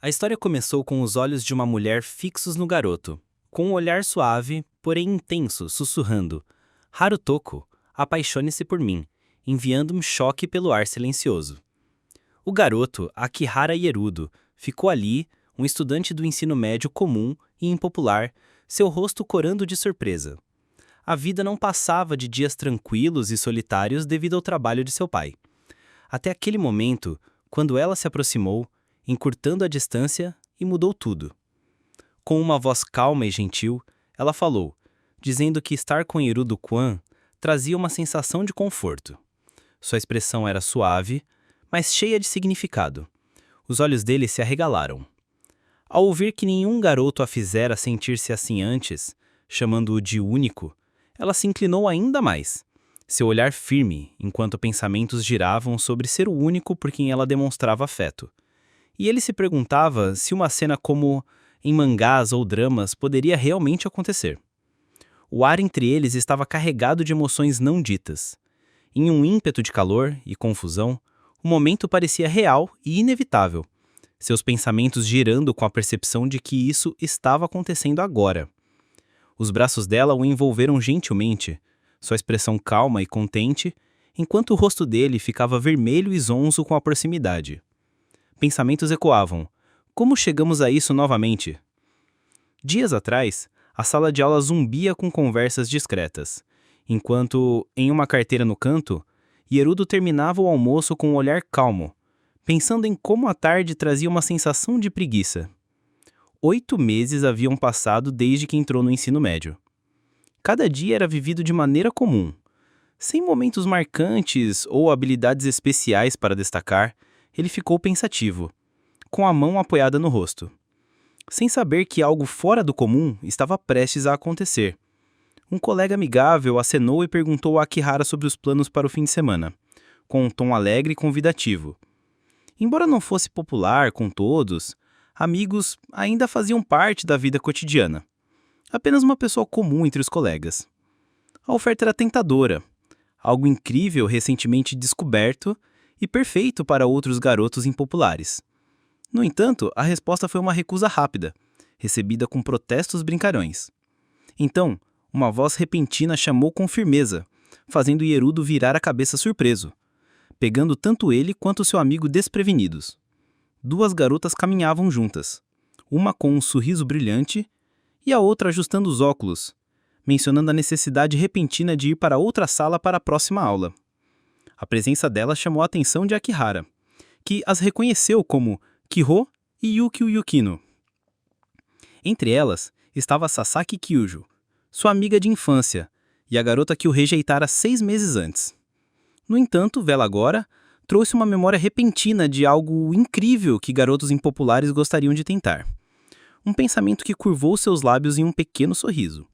A história começou com os olhos de uma mulher fixos no garoto, com um olhar suave, porém intenso, sussurrando: Harutoko, apaixone-se por mim, enviando um choque pelo ar silencioso. O garoto, Akihara Yerudo, ficou ali, um estudante do ensino médio comum e impopular, seu rosto corando de surpresa. A vida não passava de dias tranquilos e solitários devido ao trabalho de seu pai. Até aquele momento, quando ela se aproximou, encurtando a distância, e mudou tudo. Com uma voz calma e gentil, ela falou, dizendo que estar com Yerudo-Kwan trazia uma sensação de conforto. Sua expressão era suave, mas cheia de significado. Os olhos dele se arregalaram. Ao ouvir que nenhum garoto a fizera sentir-se assim antes, chamando-o de único, ela se inclinou ainda mais, seu olhar firme, enquanto pensamentos giravam sobre ser o único por quem ela demonstrava afeto. E ele se perguntava se uma cena como em mangás ou dramas poderia realmente acontecer. O ar entre eles estava carregado de emoções não ditas. Em um ímpeto de calor e confusão, o momento parecia real e inevitável, seus pensamentos girando com a percepção de que isso estava acontecendo agora. Os braços dela o envolveram gentilmente, sua expressão calma e contente, enquanto o rosto dele ficava vermelho e zonzo com a proximidade. Pensamentos ecoavam. Como chegamos a isso novamente? Dias atrás, a sala de aula zumbia com conversas discretas, enquanto, em uma carteira no canto, Yerudo terminava o almoço com um olhar calmo, pensando em como a tarde trazia uma sensação de preguiça. 8 meses haviam passado desde que entrou no ensino médio. Cada dia era vivido de maneira comum, sem momentos marcantes ou habilidades especiais para destacar. Ele ficou pensativo, com a mão apoiada no rosto, sem saber que algo fora do comum estava prestes a acontecer. Um colega amigável acenou e perguntou a Akihara sobre os planos para o fim de semana, com um tom alegre e convidativo. Embora não fosse popular com todos, amigos ainda faziam parte da vida cotidiana. Apenas uma pessoa comum entre os colegas. A oferta era tentadora, algo incrível recentemente descoberto e perfeito para outros garotos impopulares. No entanto, a resposta foi uma recusa rápida, recebida com protestos brincalhões. Então, uma voz repentina chamou com firmeza, fazendo Yerudo virar a cabeça surpreso, pegando tanto ele quanto seu amigo desprevenidos. 2 garotas caminhavam juntas, uma com um sorriso brilhante e a outra ajustando os óculos, mencionando a necessidade repentina de ir para outra sala para a próxima aula. A presença dela chamou a atenção de Akihara, que as reconheceu como Kiho e Yukio Yukino. Entre elas estava Sasaki Kyujo, sua amiga de infância, e a garota que o rejeitara 6 meses antes. No entanto, vê-la agora trouxe uma memória repentina de algo incrível que garotos impopulares gostariam de tentar. Um pensamento que curvou seus lábios em um pequeno sorriso.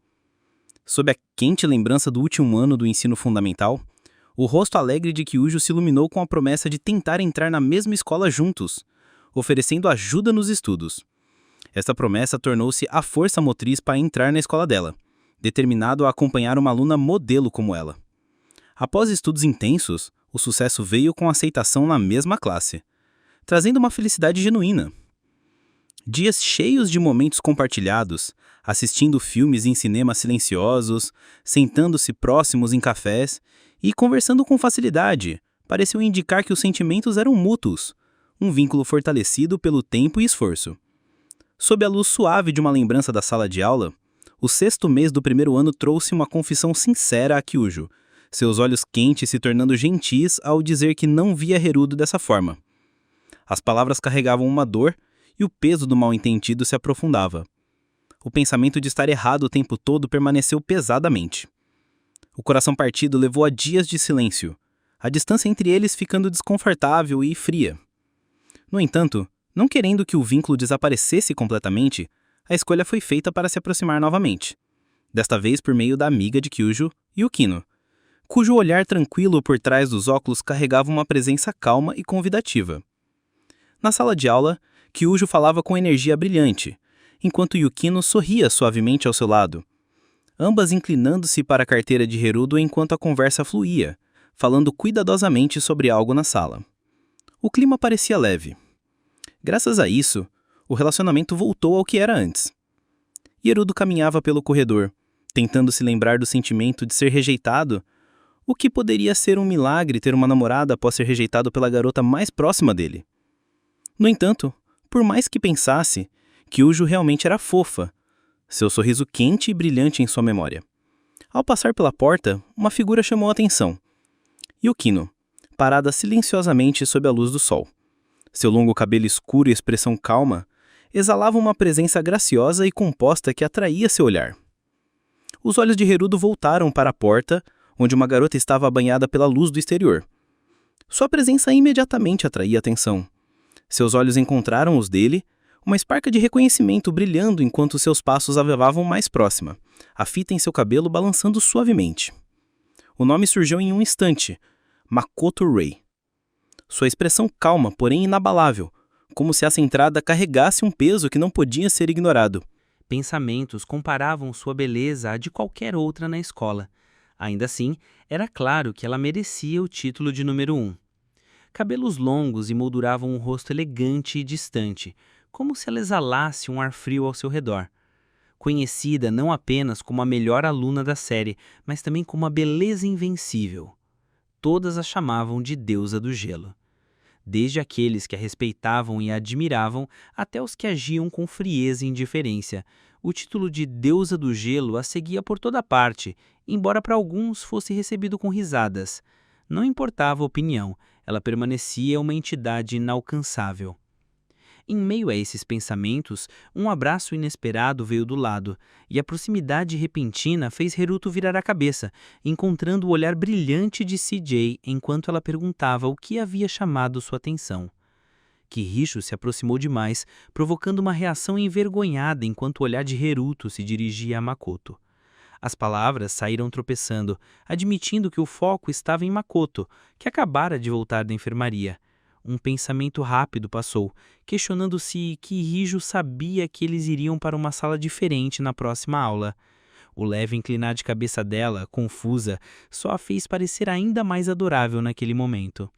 Sob a quente lembrança do último ano do ensino fundamental, o rosto alegre de Kyujo se iluminou com a promessa de tentar entrar na mesma escola juntos, oferecendo ajuda nos estudos. Esta promessa tornou-se a força motriz para entrar na escola dela, determinado a acompanhar uma aluna modelo como ela. Após estudos intensos, o sucesso veio com aceitação na mesma classe, trazendo uma felicidade genuína. Dias cheios de momentos compartilhados, assistindo filmes em cinemas silenciosos, sentando-se próximos em cafés e conversando com facilidade, pareciam indicar que os sentimentos eram mútuos, um vínculo fortalecido pelo tempo e esforço. Sob a luz suave de uma lembrança da sala de aula, o 6º mês do primeiro ano trouxe uma confissão sincera a Kyujo, seus olhos quentes se tornando gentis ao dizer que não via Yerudo dessa forma. As palavras carregavam uma dor e o peso do mal-entendido se aprofundava. O pensamento de estar errado o tempo todo permaneceu pesadamente. O coração partido levou a dias de silêncio, a distância entre eles ficando desconfortável e fria. No entanto, não querendo que o vínculo desaparecesse completamente, a escolha foi feita para se aproximar novamente, desta vez por meio da amiga de Kyujo, Yukino, cujo olhar tranquilo por trás dos óculos carregava uma presença calma e convidativa. Na sala de aula, Kyujo falava com energia brilhante, enquanto Yukino sorria suavemente ao seu lado, ambas inclinando-se para a carteira de Yerudo enquanto a conversa fluía, falando cuidadosamente sobre algo na sala. O clima parecia leve. Graças a isso, O relacionamento voltou ao que era antes. Gerudo caminhava pelo corredor, tentando se lembrar do sentimento de ser rejeitado, o que poderia ser um milagre ter uma namorada após ser rejeitado pela garota mais próxima dele. No entanto, por mais que pensasse, Kyujo realmente era fofa, seu sorriso quente e brilhante em sua memória. Ao passar pela porta, uma figura chamou a atenção. Yukino, parada silenciosamente sob a luz do sol. Seu longo cabelo escuro e expressão calma exalavam uma presença graciosa e composta que atraía seu olhar. Os olhos de Gerudo voltaram para a porta, onde uma garota estava banhada pela luz do exterior. Sua presença imediatamente atraía atenção. Seus olhos encontraram os dele, uma esparca de reconhecimento brilhando enquanto seus passos a levavam mais próxima, a fita em seu cabelo balançando suavemente. O nome surgiu em um instante: Makoto Rei. Sua expressão calma, porém inabalável, como se essa entrada carregasse um peso que não podia ser ignorado. Pensamentos comparavam sua beleza à de qualquer outra na escola. Ainda assim, era claro que ela merecia o título de número 1. Cabelos longos emolduravam um rosto elegante e distante, como se ela exalasse um ar frio ao seu redor. Conhecida não apenas como a melhor aluna da série, mas também como a beleza invencível. Todas a chamavam de deusa do gelo. Desde aqueles que a respeitavam e a admiravam, até os que agiam com frieza e indiferença. O título de deusa do gelo a seguia por toda parte, embora para alguns fosse recebido com risadas. Não importava a opinião, ela permanecia uma entidade inalcançável. Em meio a esses pensamentos, um abraço inesperado veio do lado, e a proximidade repentina fez Gerudo virar a cabeça, encontrando o olhar brilhante de CJ enquanto ela perguntava o que havia chamado sua atenção. Kirijo se aproximou demais, provocando uma reação envergonhada enquanto o olhar de Gerudo se dirigia a Makoto. As palavras saíram tropeçando, admitindo que o foco estava em Makoto, que acabara de voltar da enfermaria. Um pensamento rápido passou, questionando se Kirijo sabia que eles iriam para uma sala diferente na próxima aula. O leve inclinar de cabeça dela, confusa, só a fez parecer ainda mais adorável naquele momento.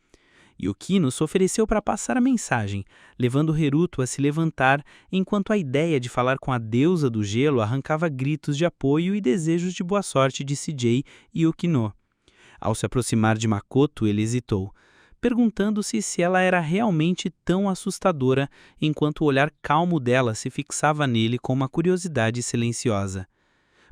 Yukino se ofereceu para passar a mensagem, levando Gerudo a se levantar enquanto a ideia de falar com a deusa do gelo arrancava gritos de apoio e desejos de boa sorte de CJ e Yukino. Ao se aproximar de Makoto, ele hesitou, perguntando-se se ela era realmente tão assustadora enquanto o olhar calmo dela se fixava nele com uma curiosidade silenciosa.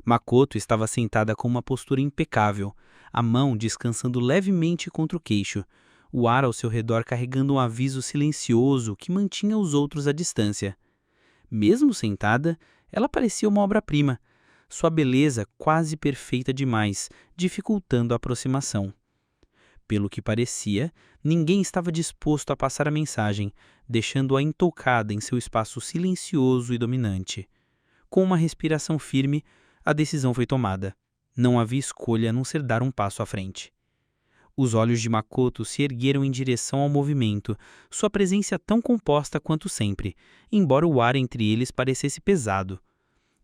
Makoto estava sentada com uma postura impecável, a mão descansando levemente contra o queixo, o ar ao seu redor carregando um aviso silencioso que mantinha os outros à distância. Mesmo sentada, ela parecia uma obra-prima, sua beleza quase perfeita demais, dificultando a aproximação. Pelo que parecia, ninguém estava disposto a passar a mensagem, deixando-a intocada em seu espaço silencioso e dominante. Com uma respiração firme, a decisão foi tomada. Não havia escolha a não ser dar um passo à frente. Os olhos de Makoto se ergueram em direção ao movimento, sua presença tão composta quanto sempre, embora o ar entre eles parecesse pesado.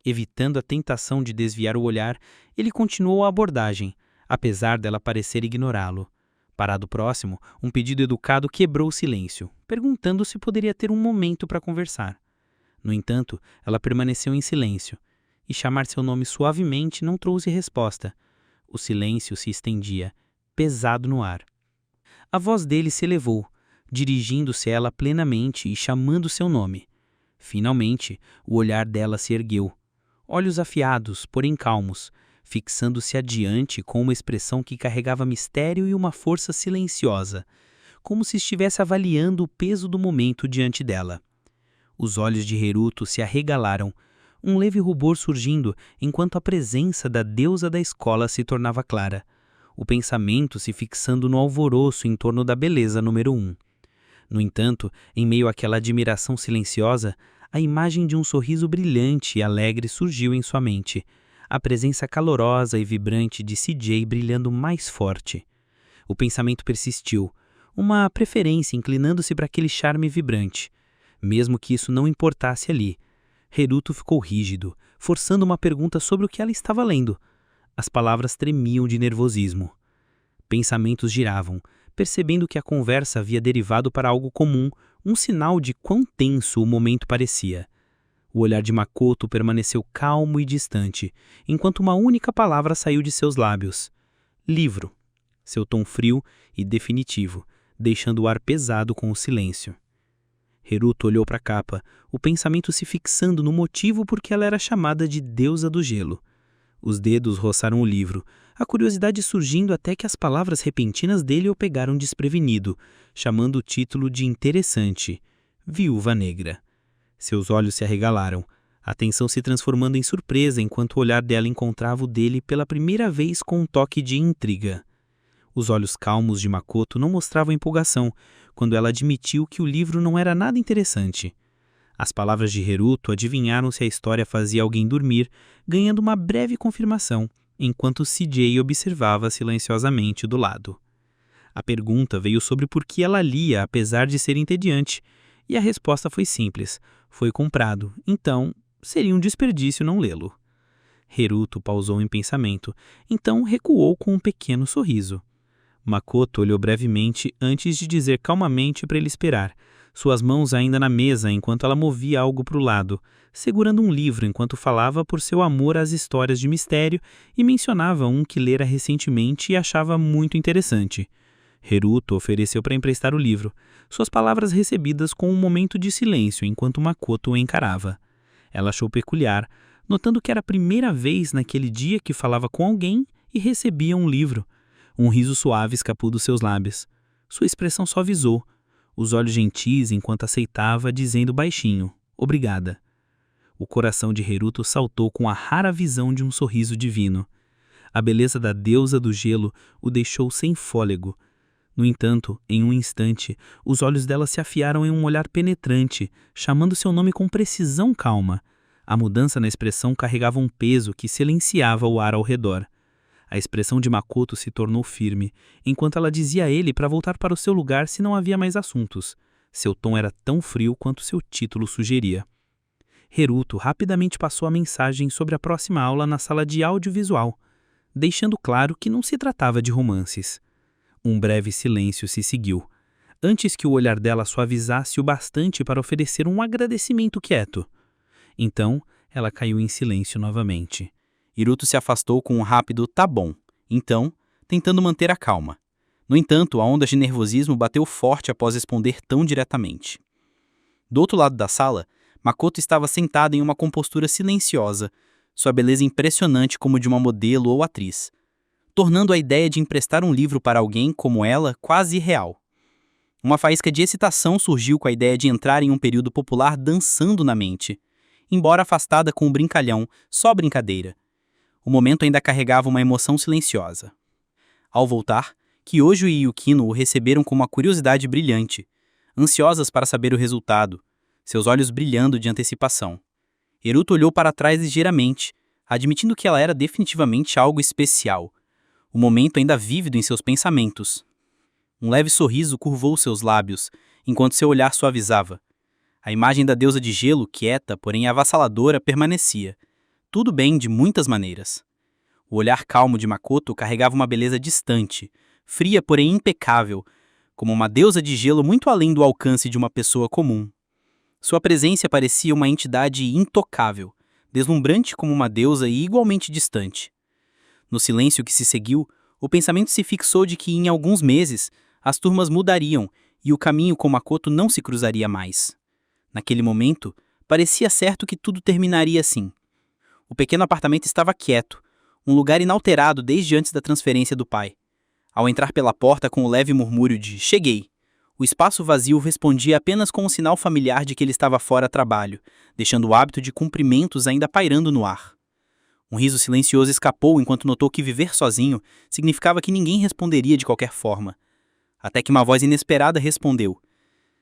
Evitando a tentação de desviar o olhar, ele continuou a abordagem, apesar dela parecer ignorá-lo. Parado próximo, um pedido educado quebrou o silêncio, perguntando se poderia ter um momento para conversar. No entanto, ela permaneceu em silêncio, e chamar seu nome suavemente não trouxe resposta. O silêncio se estendia, pesado no ar. A voz dele se elevou, dirigindo-se a ela plenamente e chamando seu nome. Finalmente, o olhar dela se ergueu, olhos afiados, porém calmos, fixando-se adiante com uma expressão que carregava mistério e uma força silenciosa, como se estivesse avaliando o peso do momento diante dela. Os olhos de Gerudo se arregalaram, um leve rubor surgindo enquanto a presença da deusa da escola se tornava clara, o pensamento se fixando no alvoroço em torno da beleza número 1. No entanto, em meio àquela admiração silenciosa, a imagem de um sorriso brilhante e alegre surgiu em sua mente, a presença calorosa e vibrante de CJ brilhando mais forte. O pensamento persistiu, uma preferência inclinando-se para aquele charme vibrante. Mesmo que isso não importasse ali, Gerudo ficou rígido, forçando uma pergunta sobre o que ela estava lendo. As palavras tremiam de nervosismo. Pensamentos giravam, percebendo que a conversa havia derivado para algo comum, um sinal de quão tenso o momento parecia. O olhar de Makoto permaneceu calmo e distante, enquanto uma única palavra saiu de seus lábios. Livro. Seu tom frio e definitivo, deixando o ar pesado com o silêncio. Hiruto olhou para a capa, o pensamento se fixando no motivo por que ela era chamada de Deusa do Gelo. Os dedos roçaram o livro, a curiosidade surgindo até que as palavras repentinas dele o pegaram desprevenido, chamando o título de interessante, Viúva Negra. Seus olhos se arregalaram, a atenção se transformando em surpresa enquanto o olhar dela encontrava o dele pela primeira vez com um toque de intriga. Os olhos calmos de Makoto não mostravam empolgação quando ela admitiu que o livro não era nada interessante. As palavras de Hiruto adivinharam se a história fazia alguém dormir, ganhando uma breve confirmação, enquanto CJ observava silenciosamente do lado. A pergunta veio sobre por que ela lia, apesar de ser entediante, e a resposta foi simples: foi comprado, então seria um desperdício não lê-lo. Hiruto pausou em pensamento, então recuou com um pequeno sorriso. Makoto olhou brevemente antes de dizer calmamente para ele esperar, suas mãos ainda na mesa enquanto ela movia algo para o lado, segurando um livro enquanto falava por seu amor às histórias de mistério e mencionava um que lera recentemente e achava muito interessante. Hiruto ofereceu para emprestar o livro, suas palavras recebidas com um momento de silêncio enquanto Makoto o encarava. Ela achou peculiar, notando que era a primeira vez naquele dia que falava com alguém e recebia um livro. Um riso suave escapou dos seus lábios. Sua expressão suavizou, os olhos gentis enquanto aceitava, dizendo baixinho, obrigada. O coração de Hiruto saltou com a rara visão de um sorriso divino. A beleza da deusa do gelo o deixou sem fôlego. No entanto, em um instante, os olhos dela se afiaram em um olhar penetrante, chamando seu nome com precisão calma. A mudança na expressão carregava um peso que silenciava o ar ao redor. A expressão de Makoto se tornou firme, enquanto ela dizia a ele para voltar para o seu lugar se não havia mais assuntos. Seu tom era tão frio quanto seu título sugeria. Hiruto rapidamente passou a mensagem sobre a próxima aula na sala de audiovisual, deixando claro que não se tratava de romances. Um breve silêncio se seguiu, antes que o olhar dela suavizasse o bastante para oferecer um agradecimento quieto. Então, ela caiu em silêncio novamente. Hiruto se afastou com um rápido "tá bom", então, tentando manter a calma. No entanto, a onda de nervosismo bateu forte após responder tão diretamente. Do outro lado da sala, Makoto estava sentada em uma compostura silenciosa, sua beleza impressionante como de uma modelo ou atriz, tornando a ideia de emprestar um livro para alguém como ela quase irreal. Uma faísca de excitação surgiu com a ideia de entrar em um período popular dançando na mente, embora afastada com o brincalhão, só brincadeira. O momento ainda carregava uma emoção silenciosa. Ao voltar, Kyojo e Yukino o receberam com uma curiosidade brilhante, ansiosas para saber o resultado, seus olhos brilhando de antecipação. Hiruto olhou para trás ligeiramente, admitindo que ela era definitivamente algo especial, o momento ainda vívido em seus pensamentos. Um leve sorriso curvou seus lábios, enquanto seu olhar suavizava. A imagem da deusa de gelo, quieta, porém avassaladora, permanecia. Tudo bem de muitas maneiras. O olhar calmo de Makoto carregava uma beleza distante, fria porém impecável, como uma deusa de gelo muito além do alcance de uma pessoa comum. Sua presença parecia uma entidade intocável, deslumbrante como uma deusa e igualmente distante. No silêncio que se seguiu, o pensamento se fixou de que em alguns meses as turmas mudariam e o caminho com Makoto não se cruzaria mais. Naquele momento, parecia certo que tudo terminaria assim. O pequeno apartamento estava quieto, um lugar inalterado desde antes da transferência do pai. Ao entrar pela porta com o leve murmúrio de "cheguei", o espaço vazio respondia apenas com um sinal familiar de que ele estava fora a trabalho, deixando o hábito de cumprimentos ainda pairando no ar. Um riso silencioso escapou enquanto notou que viver sozinho significava que ninguém responderia de qualquer forma. Até que uma voz inesperada respondeu: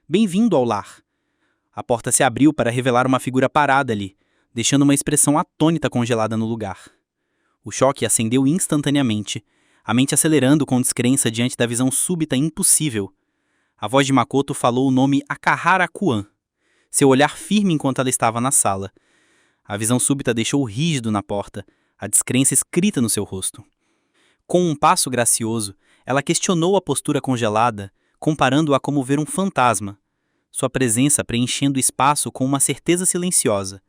"Bem-vindo ao lar." A porta se abriu para revelar uma figura parada ali, deixando uma expressão atônita congelada no lugar. O choque acendeu instantaneamente, a mente acelerando com descrença diante da visão súbita e impossível. A voz de Makoto falou o nome Akahara Kuan, seu olhar firme enquanto ela estava na sala. A visão súbita deixou-o rígido na porta, a descrença escrita no seu rosto. Com um passo gracioso, Ela questionou a postura congelada, comparando-a como ver um fantasma, sua presença preenchendo o espaço com uma certeza silenciosa.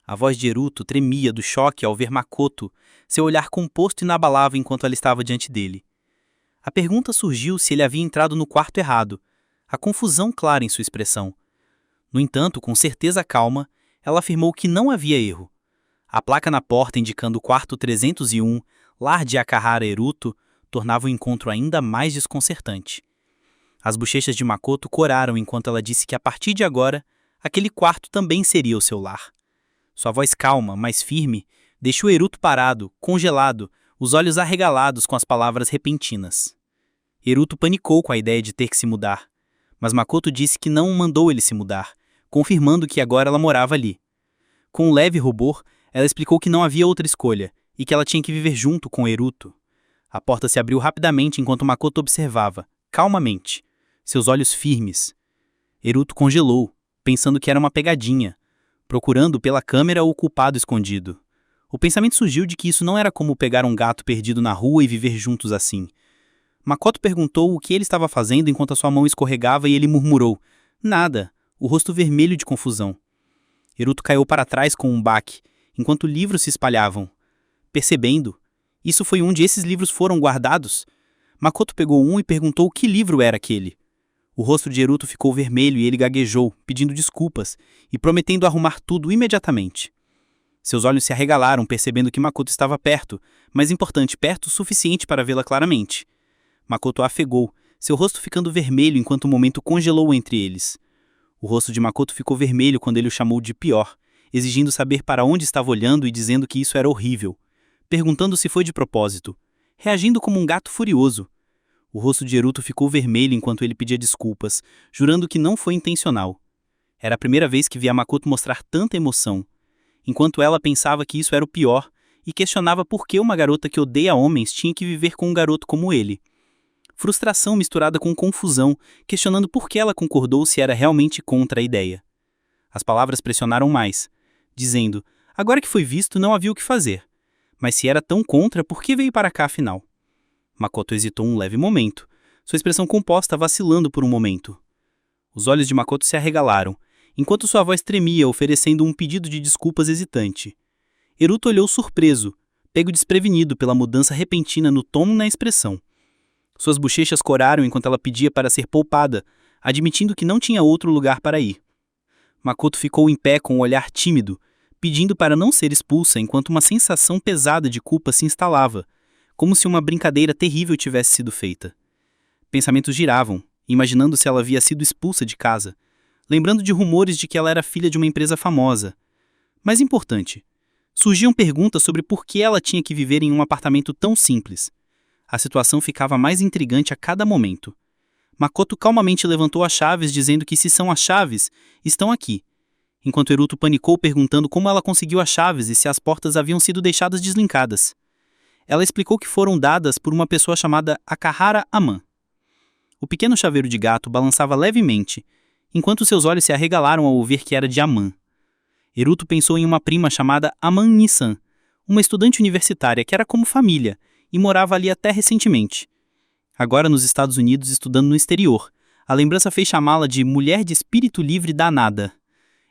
A voz de Eruto tremia do choque ao ver Makoto, seu olhar composto e inabalável enquanto ela estava diante dele. A pergunta surgiu se ele havia entrado no quarto errado, a confusão clara em sua expressão. No entanto, com certeza calma, ela afirmou que não havia erro. A placa na porta indicando o quarto 301, lar de Akahara Eruto, tornava o encontro ainda mais desconcertante. As bochechas de Makoto coraram enquanto ela disse que a partir de agora, aquele quarto também seria o seu lar. Sua voz calma, mas firme, deixou Eruto parado, congelado, os olhos arregalados com as palavras repentinas. Eruto panicou com a ideia de ter que se mudar, mas Makoto disse que não mandou ele se mudar, confirmando que agora ela morava ali. Com um leve rubor, ela explicou que não havia outra escolha e que ela tinha que viver junto com Eruto. A porta se abriu rapidamente enquanto Makoto observava, calmamente, seus olhos firmes. Eruto congelou, pensando que era uma pegadinha, procurando pela câmera o culpado escondido. O pensamento surgiu de que isso não era como pegar um gato perdido na rua e viver juntos assim. Makoto perguntou o que ele estava fazendo enquanto a sua mão escorregava e ele murmurou, nada, o rosto vermelho de confusão. Eruto caiu para trás com um baque, enquanto livros se espalhavam. Percebendo, isso foi onde esses livros foram guardados? Makoto pegou um e perguntou que livro era aquele. O rosto de Eruto ficou vermelho e ele gaguejou, pedindo desculpas e prometendo arrumar tudo imediatamente. Seus olhos se arregalaram, percebendo que Makoto estava perto, mas importante, perto o suficiente para vê-la claramente. Makoto a afegou, seu rosto ficando vermelho enquanto o momento congelou entre eles. O rosto de Makoto ficou vermelho quando ele o chamou de pior, exigindo saber para onde estava olhando e dizendo que isso era horrível, perguntando se foi de propósito, reagindo como um gato furioso. O rosto de Eruto ficou vermelho enquanto ele pedia desculpas, jurando que não foi intencional. Era a primeira vez que via Makoto mostrar tanta emoção, enquanto ela pensava que isso era o pior e questionava por que uma garota que odeia homens tinha que viver com um garoto como ele. Frustração misturada com confusão, questionando por que ela concordou se era realmente contra a ideia. As palavras pressionaram mais, dizendo, agora que foi visto não havia o que fazer, mas se era tão contra, por que veio para cá afinal? Makoto hesitou um leve momento, sua expressão composta vacilando por um momento. Os olhos de Makoto se arregalaram, enquanto sua voz tremia, oferecendo um pedido de desculpas hesitante. Eruto olhou surpreso, pego desprevenido pela mudança repentina no tom e na expressão. Suas bochechas coraram enquanto ela pedia para ser poupada, admitindo que não tinha outro lugar para ir. Makoto ficou em pé com um olhar tímido, pedindo para não ser expulsa enquanto uma sensação pesada de culpa se instalava, como se uma brincadeira terrível tivesse sido feita. Pensamentos giravam, imaginando se ela havia sido expulsa de casa, lembrando de rumores de que ela era filha de uma empresa famosa. Mais importante, surgiam perguntas sobre por que ela tinha que viver em um apartamento tão simples. A situação ficava mais intrigante a cada momento. Makoto calmamente levantou as chaves, dizendo que se são as chaves, estão aqui, enquanto Eruto panicou perguntando como ela conseguiu as chaves e se as portas haviam sido deixadas deslinkadas. Ela explicou que foram dadas por uma pessoa chamada Akahara Aman. O pequeno chaveiro de gato balançava levemente, enquanto seus olhos se arregalaram ao ouvir que era de Aman. Eruto pensou em uma prima chamada Aman Nissan, uma estudante universitária que era como família e morava ali até recentemente. Agora nos Estados Unidos estudando no exterior, a lembrança fez chamá-la de mulher de espírito livre danada.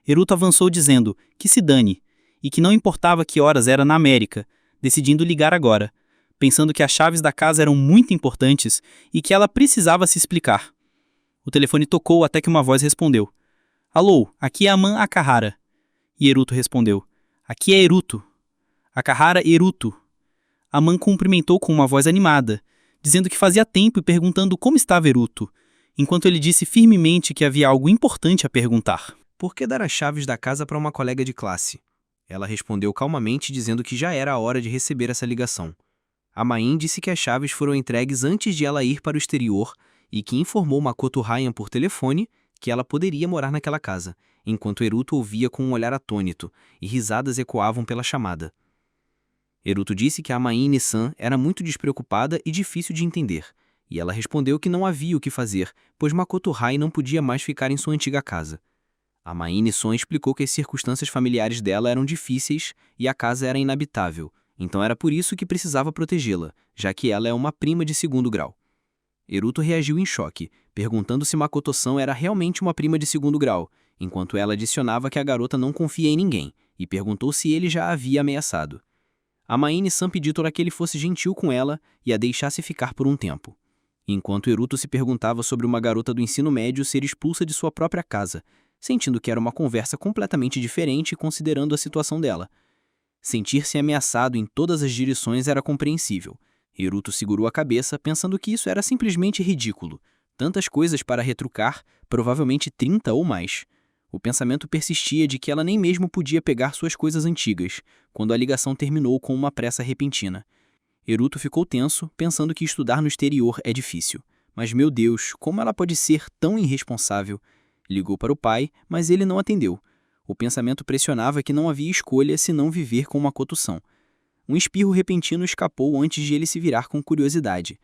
Eruto avançou dizendo que se dane, e que não importava que horas era na América, decidindo ligar agora, pensando que as chaves da casa eram muito importantes e que ela precisava se explicar. O telefone tocou até que uma voz respondeu. Alô, aqui é Aman Akahara. E Eruto respondeu. Aqui é Eruto. Akahara Eruto. Aman cumprimentou com uma voz animada, dizendo que fazia tempo e perguntando como estava Eruto, enquanto ele disse firmemente que havia algo importante a perguntar. Por que dar as chaves da casa para uma colega de classe? Ela respondeu calmamente, dizendo que já era a hora de receber essa ligação. A Main disse que as chaves foram entregues antes de ela ir para o exterior e que informou Makoto Ryan por telefone que ela poderia morar naquela casa, enquanto Eruto ouvia com um olhar atônito e risadas ecoavam pela chamada. Eruto disse que a Main Nissan era muito despreocupada e difícil de entender, e ela respondeu que não havia o que fazer, pois Makoto Ryan não podia mais ficar em sua antiga casa. A Main Nissan explicou que as circunstâncias familiares dela eram difíceis e a casa era inabitável, então era por isso que precisava protegê-la, já que ela é uma prima de segundo grau. Eruto reagiu em choque, perguntando se Makoto-san era realmente uma prima de segundo grau, enquanto ela adicionava que a garota não confia em ninguém, e perguntou se ele já a havia ameaçado. Amaine-san pediu para que ele fosse gentil com ela e a deixasse ficar por um tempo. Enquanto Eruto se perguntava sobre uma garota do ensino médio ser expulsa de sua própria casa, sentindo que era uma conversa completamente diferente considerando a situação dela. Sentir-se ameaçado em todas as direções era compreensível. Eruto segurou a cabeça, pensando que isso era simplesmente ridículo. Tantas coisas para retrucar, provavelmente 30 ou mais. O pensamento persistia de que ela nem mesmo podia pegar suas coisas antigas, quando a ligação terminou com uma pressa repentina. Eruto ficou tenso, pensando que estudar no exterior é difícil. Mas, meu Deus, como ela pode ser tão irresponsável? Ligou para o pai, mas ele não atendeu. O pensamento pressionava que não havia escolha senão viver com Makoto-san. Um espirro repentino escapou antes de ele se virar com curiosidade.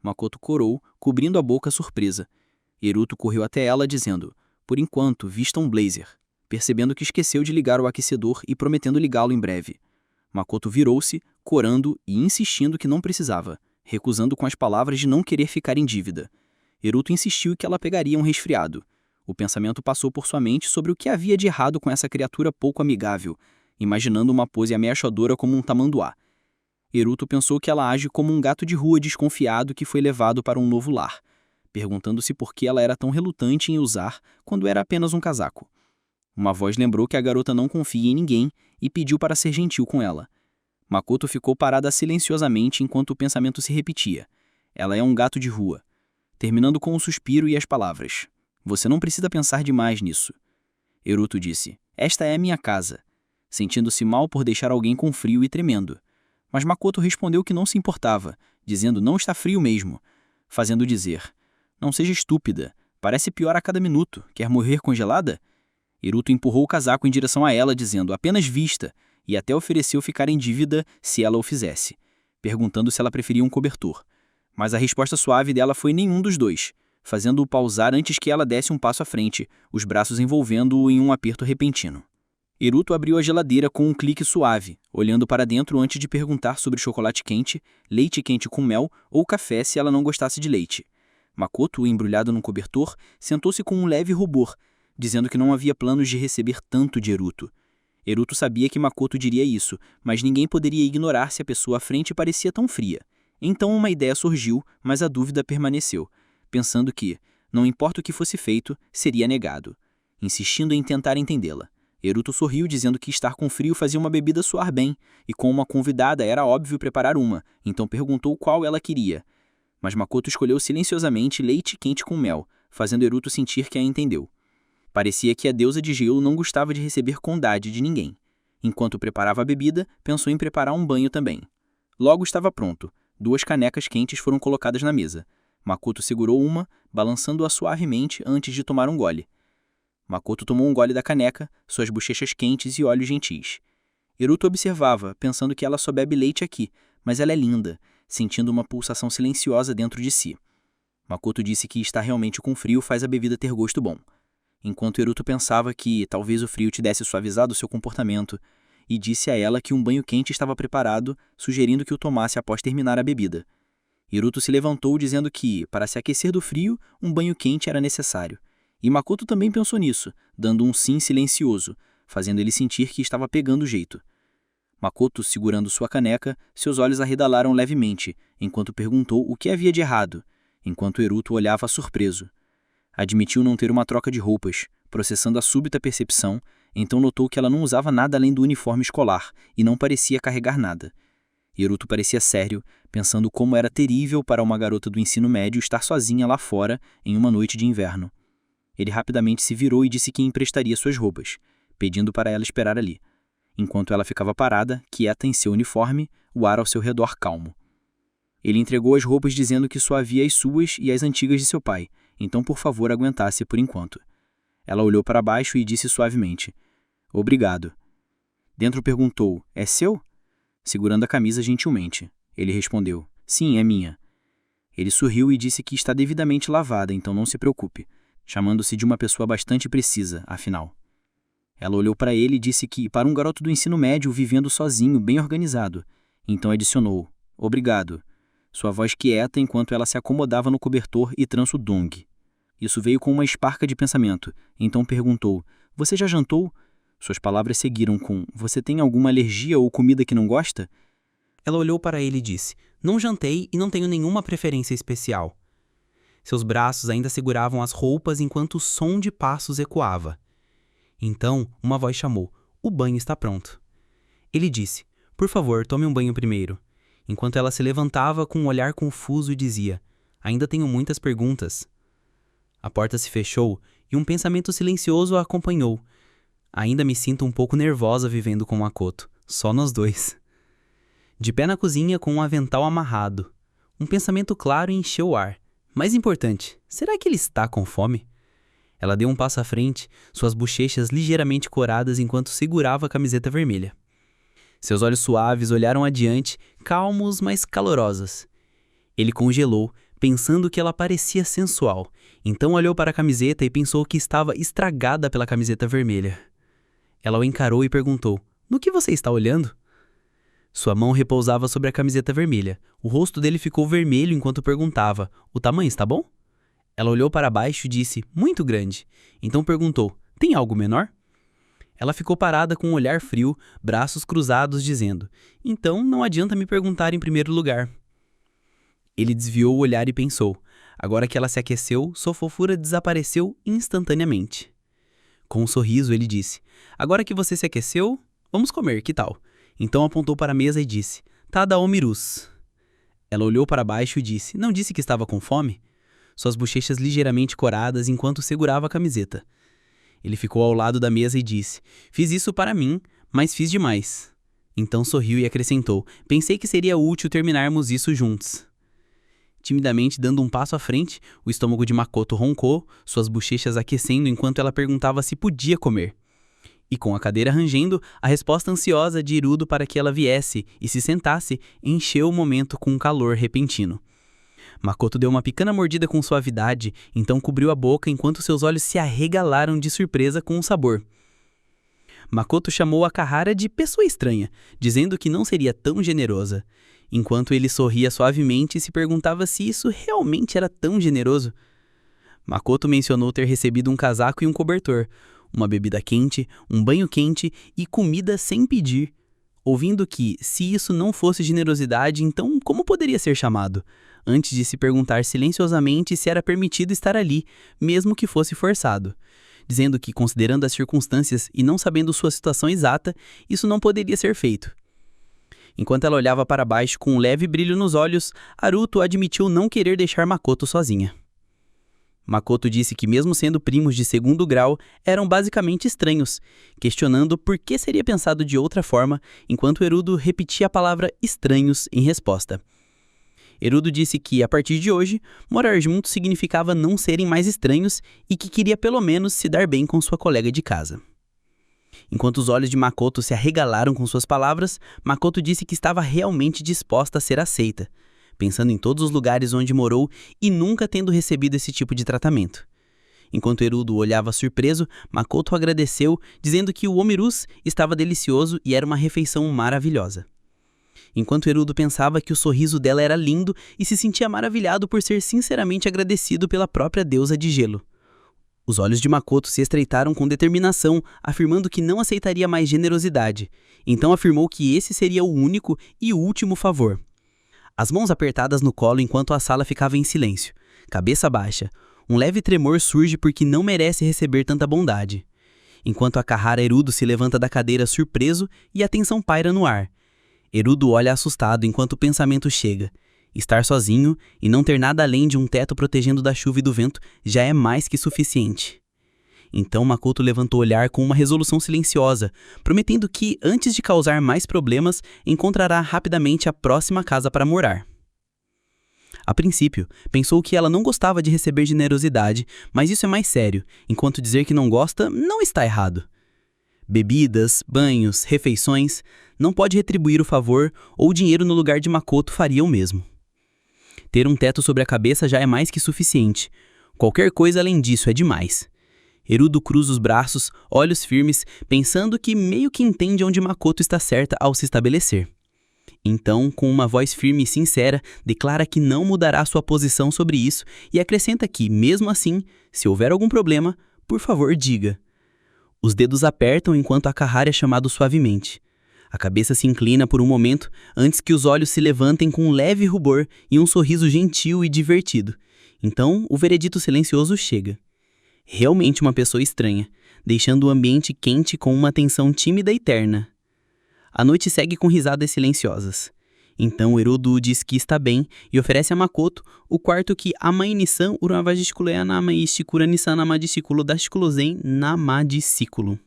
Makoto corou, cobrindo a boca surpresa. Eruto correu até ela, dizendo: "Por enquanto, vista um blazer", percebendo que esqueceu de ligar o aquecedor e prometendo ligá-lo em breve. Makoto virou-se, corando e insistindo que não precisava, recusando com as palavras de não querer ficar em dívida. Eruto insistiu que ela pegaria um resfriado. O pensamento passou por sua mente sobre o que havia de errado com essa criatura pouco amigável, imaginando uma pose ameaçadora como um tamanduá. Eruto pensou que ela age como um gato de rua desconfiado que foi levado para um novo lar, perguntando-se por que ela era tão relutante em usar quando era apenas um casaco. Uma voz lembrou que a garota não confia em ninguém e pediu para ser gentil com ela. Makoto ficou parada silenciosamente enquanto o pensamento se repetia. Ela é um gato de rua. Terminando com um suspiro e as palavras: "Você não precisa pensar demais nisso." Eruto disse: "Esta é a minha casa", sentindo-se mal por deixar alguém com frio e tremendo. Mas Makoto respondeu que não se importava, dizendo: "Não está frio mesmo", fazendo dizer: "Não seja estúpida, parece pior a cada minuto, quer morrer congelada?" Eruto empurrou o casaco em direção a ela, dizendo: "Apenas vista", e até ofereceu ficar em dívida se ela o fizesse, perguntando se ela preferia um cobertor. Mas a resposta suave dela foi nenhum dos dois, fazendo-o pausar antes que ela desse um passo à frente, os braços envolvendo-o em um aperto repentino. Eruto abriu a geladeira com um clique suave, olhando para dentro antes de perguntar sobre chocolate quente, leite quente com mel ou café se ela não gostasse de leite. Makoto, embrulhado num cobertor, sentou-se com um leve rubor, dizendo que não havia planos de receber tanto de Eruto. Eruto sabia que Makoto diria isso, mas ninguém poderia ignorar se a pessoa à frente parecia tão fria. Então uma ideia surgiu, mas a dúvida permaneceu, pensando que, não importa o que fosse feito, seria negado. Insistindo em tentar entendê-la, Eruto sorriu dizendo que estar com frio fazia uma bebida soar bem, e com uma convidada era óbvio preparar uma, então perguntou qual ela queria. Mas Makoto escolheu silenciosamente leite quente com mel, fazendo Eruto sentir que a entendeu. Parecia que a deusa de gelo não gostava de receber bondade de ninguém. Enquanto preparava a bebida, pensou em preparar um banho também. Logo estava pronto. 2 canecas quentes foram colocadas na mesa. Makoto segurou uma, balançando-a suavemente antes de tomar um gole. Makoto tomou um gole da caneca, suas bochechas quentes e olhos gentis. Eruto observava, pensando que ela só bebe leite aqui, mas ela é linda, sentindo uma pulsação silenciosa dentro de si. Makoto disse que estar realmente com frio faz a bebida ter gosto bom. Enquanto Eruto pensava que talvez o frio tivesse suavizado seu comportamento, e disse a ela que um banho quente estava preparado, sugerindo que o tomasse após terminar a bebida. Eruto se levantou dizendo que, para se aquecer do frio, um banho quente era necessário. E Makoto também pensou nisso, dando um sim silencioso, fazendo ele sentir que estava pegando o jeito. Makoto, segurando sua caneca, seus olhos arredalaram levemente, enquanto perguntou o que havia de errado, enquanto Eruto olhava surpreso. Admitiu não ter uma troca de roupas, processando a súbita percepção, então notou que ela não usava nada além do uniforme escolar e não parecia carregar nada. Eruto parecia sério, pensando como era terrível para uma garota do ensino médio estar sozinha lá fora em uma noite de inverno. Ele rapidamente se virou e disse que emprestaria suas roupas, pedindo para ela esperar ali, enquanto ela ficava parada, quieta em seu uniforme, o ar ao seu redor calmo. Ele entregou as roupas dizendo que só havia as suas e as antigas de seu pai, então por favor aguentasse por enquanto. Ela olhou para baixo e disse suavemente: "Obrigado." Dentro perguntou: "É seu?" Segurando a camisa gentilmente. Ele respondeu: "Sim, é minha." Ele sorriu e disse que está devidamente lavada, então não se preocupe, chamando-se de uma pessoa bastante precisa, afinal. Ela olhou para ele e disse que, para um garoto do ensino médio vivendo sozinho, bem organizado, então adicionou: "Obrigado." sua voz quieta enquanto ela se acomodava no cobertor e trança o dong. Isso veio com uma esparca de pensamento, então perguntou, você já jantou? Suas palavras seguiram com, você tem alguma alergia ou comida que não gosta? Ela olhou para ele e disse, não jantei e não tenho nenhuma preferência especial. Seus braços ainda seguravam as roupas enquanto o som de passos ecoava. Então, uma voz chamou, o banho está pronto. Ele disse, por favor, tome um banho primeiro. Enquanto ela se levantava com um olhar confuso e dizia, ainda tenho muitas perguntas. A porta se fechou e um pensamento silencioso a acompanhou. Ainda me sinto um pouco nervosa vivendo com Makoto, só nós dois. De pé na cozinha com um avental amarrado. Um pensamento claro encheu o ar. Mais importante, será que ele está com fome? Ela deu um passo à frente, suas bochechas ligeiramente coradas enquanto segurava a camiseta vermelha. Seus olhos suaves olharam adiante, calmos, mas calorosos. Ele congelou, pensando que ela parecia sensual. Então olhou para a camiseta e pensou que estava estragada pela camiseta vermelha. Ela o encarou e perguntou, no que você está olhando? Sua mão repousava sobre a camiseta vermelha. O rosto dele ficou vermelho enquanto perguntava, o tamanho está bom? Ela olhou para baixo e disse, muito grande. Então perguntou, tem algo menor? Ela ficou parada com um olhar frio, braços cruzados, dizendo, então não adianta me perguntar em primeiro lugar. Ele desviou o olhar e pensou, agora que ela se aqueceu, sua fofura desapareceu instantaneamente. Com um sorriso ele disse, agora que você se aqueceu, vamos comer, que tal? Então apontou para a mesa e disse, Tada omirus. Ela olhou para baixo e disse, não disse que estava com fome? Suas bochechas ligeiramente coradas enquanto segurava a camiseta. Ele ficou ao lado da mesa e disse, fiz isso para mim, mas fiz demais. Então sorriu e acrescentou, pensei que seria útil terminarmos isso juntos. Timidamente dando um passo à frente, o estômago de Makoto roncou, suas bochechas aquecendo enquanto ela perguntava se podia comer. E com a cadeira rangendo, a resposta ansiosa de Irudo para que ela viesse e se sentasse encheu o momento com um calor repentino. Makoto deu uma pequena mordida com suavidade, então cobriu a boca enquanto seus olhos se arregalaram de surpresa com o sabor. Makoto chamou a Kahara de pessoa estranha, dizendo que não seria tão generosa, enquanto ele sorria suavemente e se perguntava se isso realmente era tão generoso. Makoto mencionou ter recebido um casaco e um cobertor, uma bebida quente, um banho quente e comida sem pedir, ouvindo que, se isso não fosse generosidade, então como poderia ser chamado? Antes de se perguntar silenciosamente se era permitido estar ali, mesmo que fosse forçado, dizendo que, considerando as circunstâncias e não sabendo sua situação exata, isso não poderia ser feito. Enquanto ela olhava para baixo com um leve brilho nos olhos, Haruto admitiu não querer deixar Makoto sozinha. Makoto disse que, mesmo sendo primos de segundo grau, eram basicamente estranhos, questionando por que seria pensado de outra forma, enquanto Erudo repetia a palavra estranhos em resposta. Erudo disse que, a partir de hoje, morar juntos significava não serem mais estranhos e que queria pelo menos se dar bem com sua colega de casa. Enquanto os olhos de Makoto se arregalaram com suas palavras, Makoto disse que estava realmente disposta a ser aceita, pensando em todos os lugares onde morou e nunca tendo recebido esse tipo de tratamento. Enquanto Erudo olhava surpreso, Makoto agradeceu, dizendo que o omirus estava delicioso e era uma refeição maravilhosa. Enquanto Erudo pensava que o sorriso dela era lindo e se sentia maravilhado por ser sinceramente agradecido pela própria deusa de gelo. Os olhos de Makoto se estreitaram com determinação, afirmando que não aceitaria mais generosidade. Então afirmou que esse seria o único e último favor. As mãos apertadas no colo enquanto a sala ficava em silêncio. Cabeça baixa. Um leve tremor surge porque não merece receber tanta bondade. Enquanto a Kahara Erudo se levanta da cadeira surpreso e a tensão paira no ar. Erudo olha assustado enquanto o pensamento chega. Estar sozinho e não ter nada além de um teto protegendo da chuva e do vento já é mais que suficiente. Então Makoto levantou o olhar com uma resolução silenciosa, prometendo que, antes de causar mais problemas, encontrará rapidamente a próxima casa para morar. A princípio, pensou que ela não gostava de receber generosidade, mas isso é mais sério, enquanto dizer que não gosta não está errado. Bebidas, banhos, refeições, não pode retribuir o favor ou o dinheiro no lugar de Makoto faria o mesmo. Ter um teto sobre a cabeça já é mais que suficiente. Qualquer coisa além disso é demais. Erudo cruza os braços, olhos firmes, pensando que meio que entende onde Makoto está certa ao se estabelecer. Então, com uma voz firme e sincera, declara que não mudará sua posição sobre isso e acrescenta que, mesmo assim, se houver algum problema, por favor, diga. Os dedos apertam enquanto a Cahari é chamado suavemente. A cabeça se inclina por um momento antes que os olhos se levantem com um leve rubor e um sorriso gentil e divertido. Então, o veredito silencioso chega. Realmente uma pessoa estranha, deixando o ambiente quente com uma tensão tímida e terna. A noite segue com risadas silenciosas. Então Erudu diz que está bem e oferece a Makoto o quarto que Amai-Nissan Uravajishikuleya Namai-Shikura Nissan Namadishikulo Dashikulozen Namadishikulo.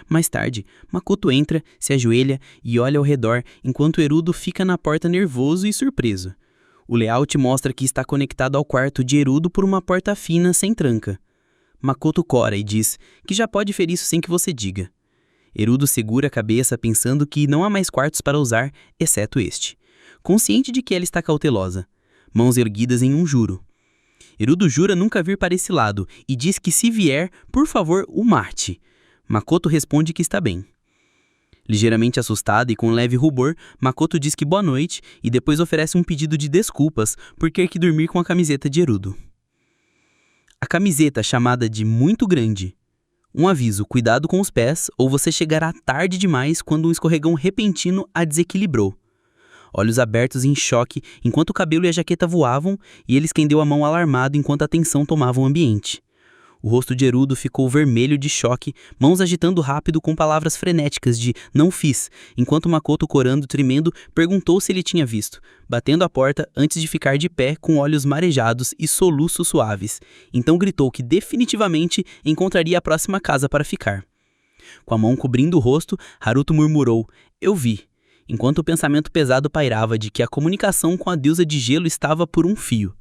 Mais tarde, Makoto entra, se ajoelha e olha ao redor enquanto Erudu fica na porta nervoso e surpreso. O layout mostra que está conectado ao quarto de Erudu por uma porta fina sem tranca. Makoto cora e diz que já pode ver isso sem que você diga. Erudu segura a cabeça pensando que não há mais quartos para usar, exceto este. Consciente de que ela está cautelosa. Mãos erguidas em um juro. Erudu jura nunca vir para esse lado e diz que se vier, por favor, o mate. Makoto responde que está bem. Ligeiramente assustada e com um leve rubor, Makoto diz que boa noite e depois oferece um pedido de desculpas por ter que dormir com a camiseta de Erudu. A camiseta chamada de muito grande. Um aviso, cuidado com os pés ou você chegará tarde demais quando um escorregão repentino a desequilibrou. Olhos abertos em choque enquanto o cabelo e a jaqueta voavam e ele estendeu a mão alarmado enquanto a tensão tomava o ambiente. O rosto de Erudu ficou vermelho de choque, mãos agitando rápido com palavras frenéticas de não fiz, enquanto Makoto corando tremendo perguntou se ele tinha visto, batendo a porta antes de ficar de pé com olhos marejados e soluços suaves. Então gritou que definitivamente encontraria a próxima casa para ficar. Com a mão cobrindo o rosto, Haruto murmurou, eu vi, enquanto o pensamento pesado pairava de que a comunicação com a deusa de gelo estava por um fio.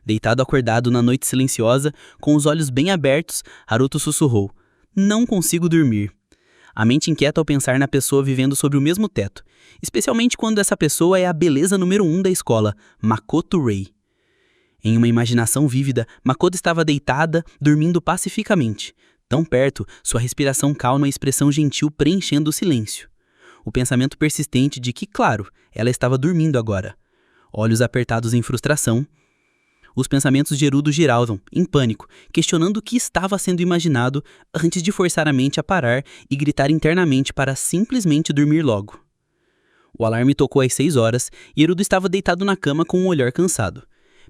Deitado acordado na noite silenciosa, com os olhos bem abertos, Haruto sussurrou, não consigo dormir. A mente inquieta ao pensar na pessoa vivendo sob o mesmo teto, especialmente quando essa pessoa é a beleza número 1 da escola, Makoto Rei. Em uma imaginação vívida, Makoto estava deitada, dormindo pacificamente. Tão perto, sua respiração calma e expressão gentil preenchendo o silêncio. O pensamento persistente de que, claro, ela estava dormindo agora. Olhos apertados em frustração. Os pensamentos de Erudu giravam, em pânico, questionando o que estava sendo imaginado antes de forçar a mente a parar e gritar internamente para simplesmente dormir logo. O alarme tocou às 6 horas e Erudu estava deitado na cama com um olhar cansado,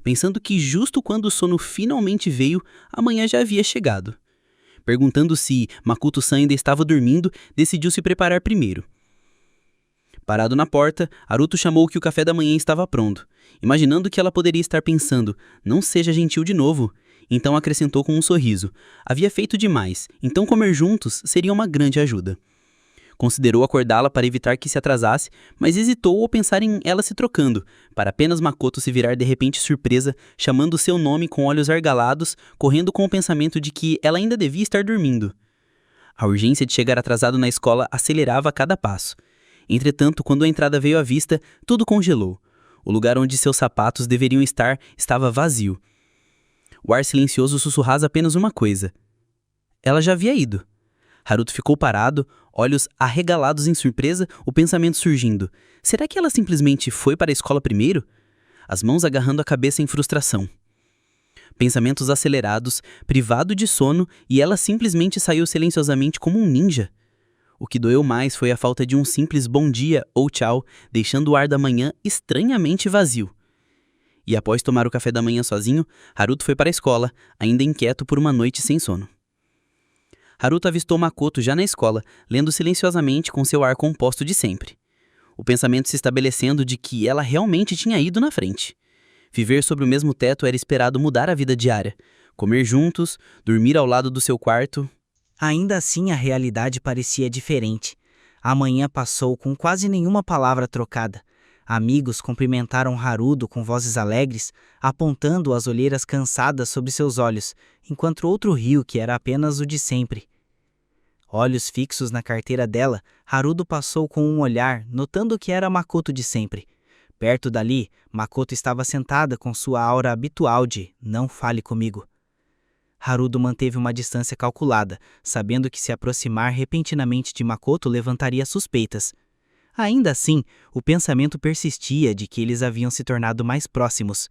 pensando que justo quando o sono finalmente veio, a manhã já havia chegado. Perguntando se Makoto-san ainda estava dormindo, decidiu se preparar primeiro. Parado na porta, Haruto chamou que o café da manhã estava pronto, imaginando que ela poderia estar pensando, não seja gentil de novo. Então acrescentou com um sorriso, havia feito demais, então comer juntos seria uma grande ajuda. Considerou acordá-la para evitar que se atrasasse, mas hesitou ao pensar em ela se trocando, para apenas Makoto se virar de repente surpresa, chamando seu nome com olhos argalados, correndo com o pensamento de que ela ainda devia estar dormindo. A urgência de chegar atrasado na escola acelerava a cada passo. Entretanto, quando a entrada veio à vista, tudo congelou. O lugar onde seus sapatos deveriam estar estava vazio. O ar silencioso sussurrava apenas uma coisa. Ela já havia ido. Haruto ficou parado, olhos arregalados em surpresa, o pensamento surgindo. Será que ela simplesmente foi para a escola primeiro? As mãos agarrando a cabeça em frustração. Pensamentos acelerados, privado de sono, e ela simplesmente saiu silenciosamente como um ninja. O que doeu mais foi a falta de um simples bom dia ou tchau, deixando o ar da manhã estranhamente vazio. E após tomar o café da manhã sozinho, Haruto foi para a escola, ainda inquieto por uma noite sem sono. Haruto avistou Makoto já na escola, lendo silenciosamente com seu ar composto de sempre. O pensamento se estabelecendo de que ela realmente tinha ido na frente. Viver sob o mesmo teto era esperado mudar a vida diária. Comer juntos, dormir ao lado do seu quarto. Ainda assim, a realidade parecia diferente. A manhã passou com quase nenhuma palavra trocada. Amigos cumprimentaram Haruto com vozes alegres, apontando as olheiras cansadas sobre seus olhos, enquanto outro riu que era apenas o de sempre. Olhos fixos na carteira dela, Haruto passou com um olhar, notando que era Makoto de sempre. Perto dali, Makoto estava sentada com sua aura habitual de "não fale comigo". Haruto manteve uma distância calculada, sabendo que se aproximar repentinamente de Makoto levantaria suspeitas. Ainda assim, o pensamento persistia de que eles haviam se tornado mais próximos.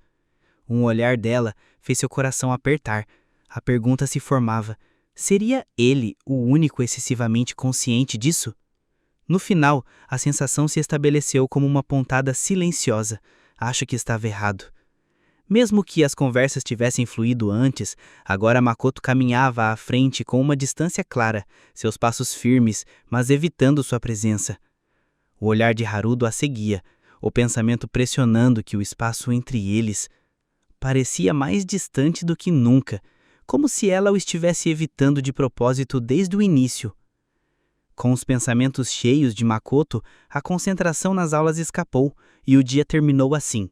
Um olhar dela fez seu coração apertar. A pergunta se formava: seria ele o único excessivamente consciente disso? No final, a sensação se estabeleceu como uma pontada silenciosa. Acho que estava errado. Mesmo que as conversas tivessem fluído antes, agora Makoto caminhava à frente com uma distância clara, seus passos firmes, mas evitando sua presença. O olhar de Haruto a seguia, o pensamento pressionando que o espaço entre eles parecia mais distante do que nunca, como se ela o estivesse evitando de propósito desde o início. Com os pensamentos cheios de Makoto, a concentração nas aulas escapou e o dia terminou assim.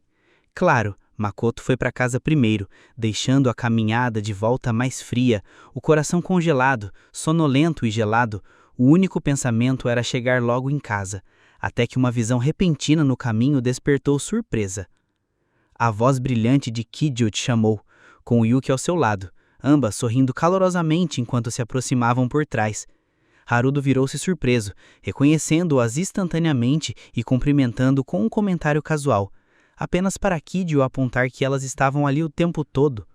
Claro, Makoto foi para casa primeiro, deixando a caminhada de volta mais fria, o coração congelado, sonolento e gelado. O único pensamento era chegar logo em casa, até que uma visão repentina no caminho despertou surpresa. A voz brilhante de Kidjo te chamou, com Yuki ao seu lado, ambas sorrindo calorosamente enquanto se aproximavam por trás. Haruto virou-se surpreso, reconhecendo-as instantaneamente e cumprimentando com um comentário casual, apenas para Kidjo apontar que elas estavam ali o tempo todo.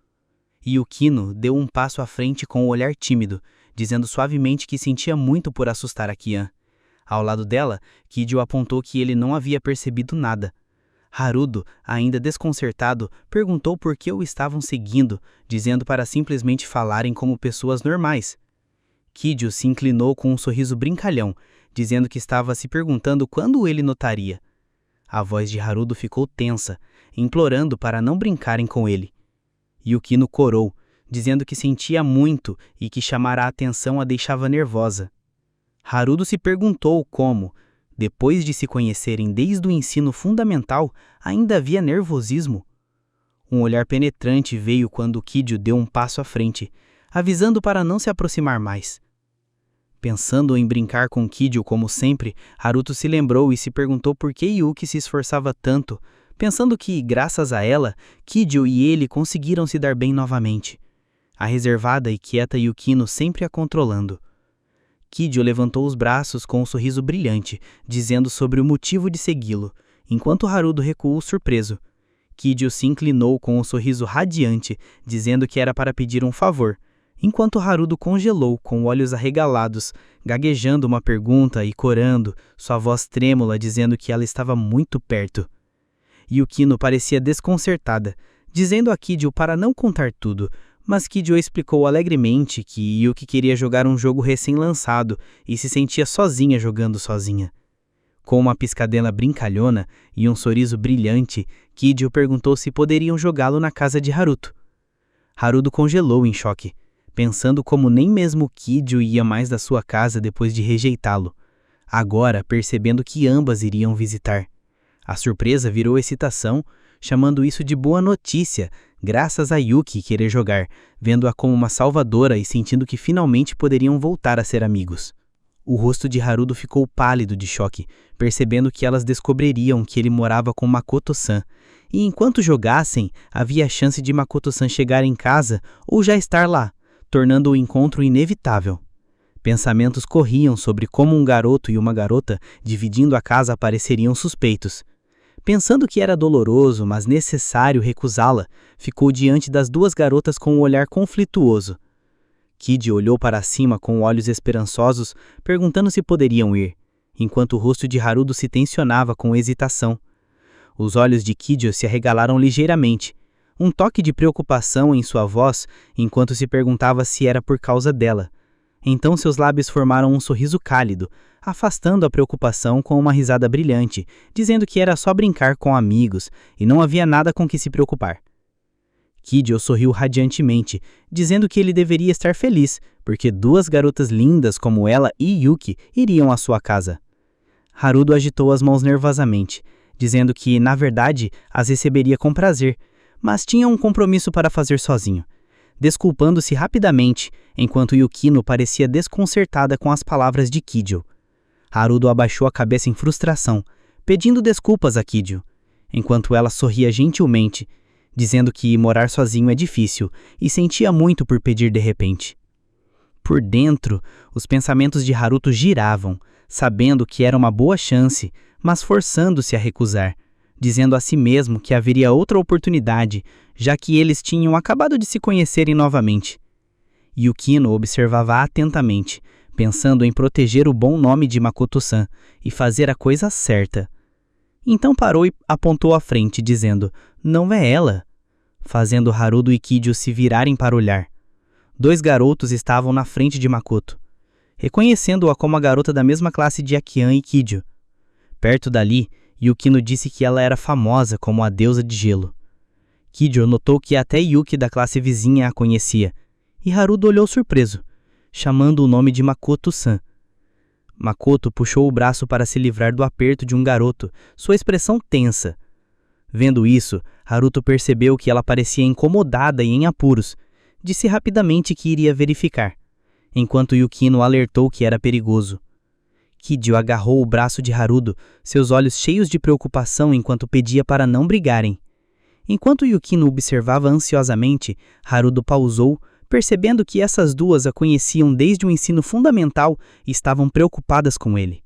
Yukino deu um passo à frente com um olhar tímido, dizendo suavemente que sentia muito por assustar a Kian. Ao lado dela, Kidjo apontou que ele não havia percebido nada. Haruto, ainda desconcertado, perguntou por que o estavam seguindo, dizendo para simplesmente falarem como pessoas normais. Kidjo se inclinou com um sorriso brincalhão, dizendo que estava se perguntando quando ele notaria. A voz de Haruto ficou tensa, implorando para não brincarem com ele. Yukino corou, dizendo que sentia muito e que chamar a atenção a deixava nervosa. Haruto se perguntou como, depois de se conhecerem desde o ensino fundamental, ainda havia nervosismo. Um olhar penetrante veio quando Kidjo deu um passo à frente, avisando para não se aproximar mais. Pensando em brincar com Kidjo como sempre, Haruto se lembrou e se perguntou por que Yuki se esforçava tanto, pensando que, graças a ela, Kidjo e ele conseguiram se dar bem novamente. A reservada e quieta Yukino sempre a controlando. Kidjo levantou os braços com um sorriso brilhante, dizendo sobre o motivo de segui-lo, enquanto Haruto recuou surpreso. Kidjo se inclinou com um sorriso radiante, dizendo que era para pedir um favor, enquanto Haruto congelou com olhos arregalados, gaguejando uma pergunta e corando, sua voz trêmula dizendo que ela estava muito perto. Yukino parecia desconcertada, dizendo a Kidjo para não contar tudo, mas Kidjo explicou alegremente que Yuki queria jogar um jogo recém-lançado e se sentia sozinha jogando sozinha. Com uma piscadela brincalhona e um sorriso brilhante, Kidjo perguntou se poderiam jogá-lo na casa de Haruto. Haruto congelou em choque, pensando como nem mesmo Kidjo ia mais da sua casa depois de rejeitá-lo, agora percebendo que ambas iriam visitar. A surpresa virou excitação, chamando isso de boa notícia, graças a Yuki querer jogar, vendo-a como uma salvadora e sentindo que finalmente poderiam voltar a ser amigos. O rosto de Haruto ficou pálido de choque, percebendo que elas descobririam que ele morava com Makoto-san, e enquanto jogassem, havia a chance de Makoto-san chegar em casa ou já estar lá, tornando o encontro inevitável. Pensamentos corriam sobre como um garoto e uma garota dividindo a casa pareceriam suspeitos. Pensando que era doloroso, mas necessário recusá-la, ficou diante das duas garotas com um olhar conflituoso. Kidjo olhou para cima com olhos esperançosos, perguntando se poderiam ir, enquanto o rosto de Haruto se tensionava com hesitação. Os olhos de Kidjo se arregalaram ligeiramente, um toque de preocupação em sua voz, enquanto se perguntava se era por causa dela. Então seus lábios formaram um sorriso cálido, afastando a preocupação com uma risada brilhante, dizendo que era só brincar com amigos e não havia nada com que se preocupar. Kidjo sorriu radiantemente, dizendo que ele deveria estar feliz, porque duas garotas lindas como ela e Yuki iriam à sua casa. Haruto agitou as mãos nervosamente, dizendo que, na verdade, as receberia com prazer, mas tinha um compromisso para fazer sozinho, desculpando-se rapidamente, enquanto Yukino parecia desconcertada com as palavras de Kidjo. Haruto abaixou a cabeça em frustração, pedindo desculpas a Kidjo, enquanto ela sorria gentilmente, dizendo que morar sozinho é difícil e sentia muito por pedir de repente. Por dentro, os pensamentos de Haruto giravam, sabendo que era uma boa chance, mas forçando-se a recusar, dizendo a si mesmo que haveria outra oportunidade, já que eles tinham acabado de se conhecerem novamente. Yukino observava atentamente, pensando em proteger o bom nome de Makoto-san e fazer a coisa certa. Então parou e apontou à frente, dizendo: "Não é ela", fazendo Haruto e Kidjo se virarem para olhar. 2 garotos estavam na frente de Makoto, reconhecendo-a como a garota da mesma classe de Akian e Kidjo. Perto dali, Yukino disse que ela era famosa como a deusa de gelo. Kidjo notou que até Yuki da classe vizinha a conhecia, e Haruto olhou surpreso, chamando o nome de Makoto-san. Makoto puxou o braço para se livrar do aperto de um garoto, sua expressão tensa. Vendo isso, Haruto percebeu que ela parecia incomodada e em apuros. Disse rapidamente que iria verificar, enquanto Yukino alertou que era perigoso. Kidjo agarrou o braço de Haruto, seus olhos cheios de preocupação enquanto pedia para não brigarem. Enquanto Yukino observava ansiosamente, Haruto pausou, percebendo que essas duas a conheciam desde o ensino fundamental e estavam preocupadas com ele.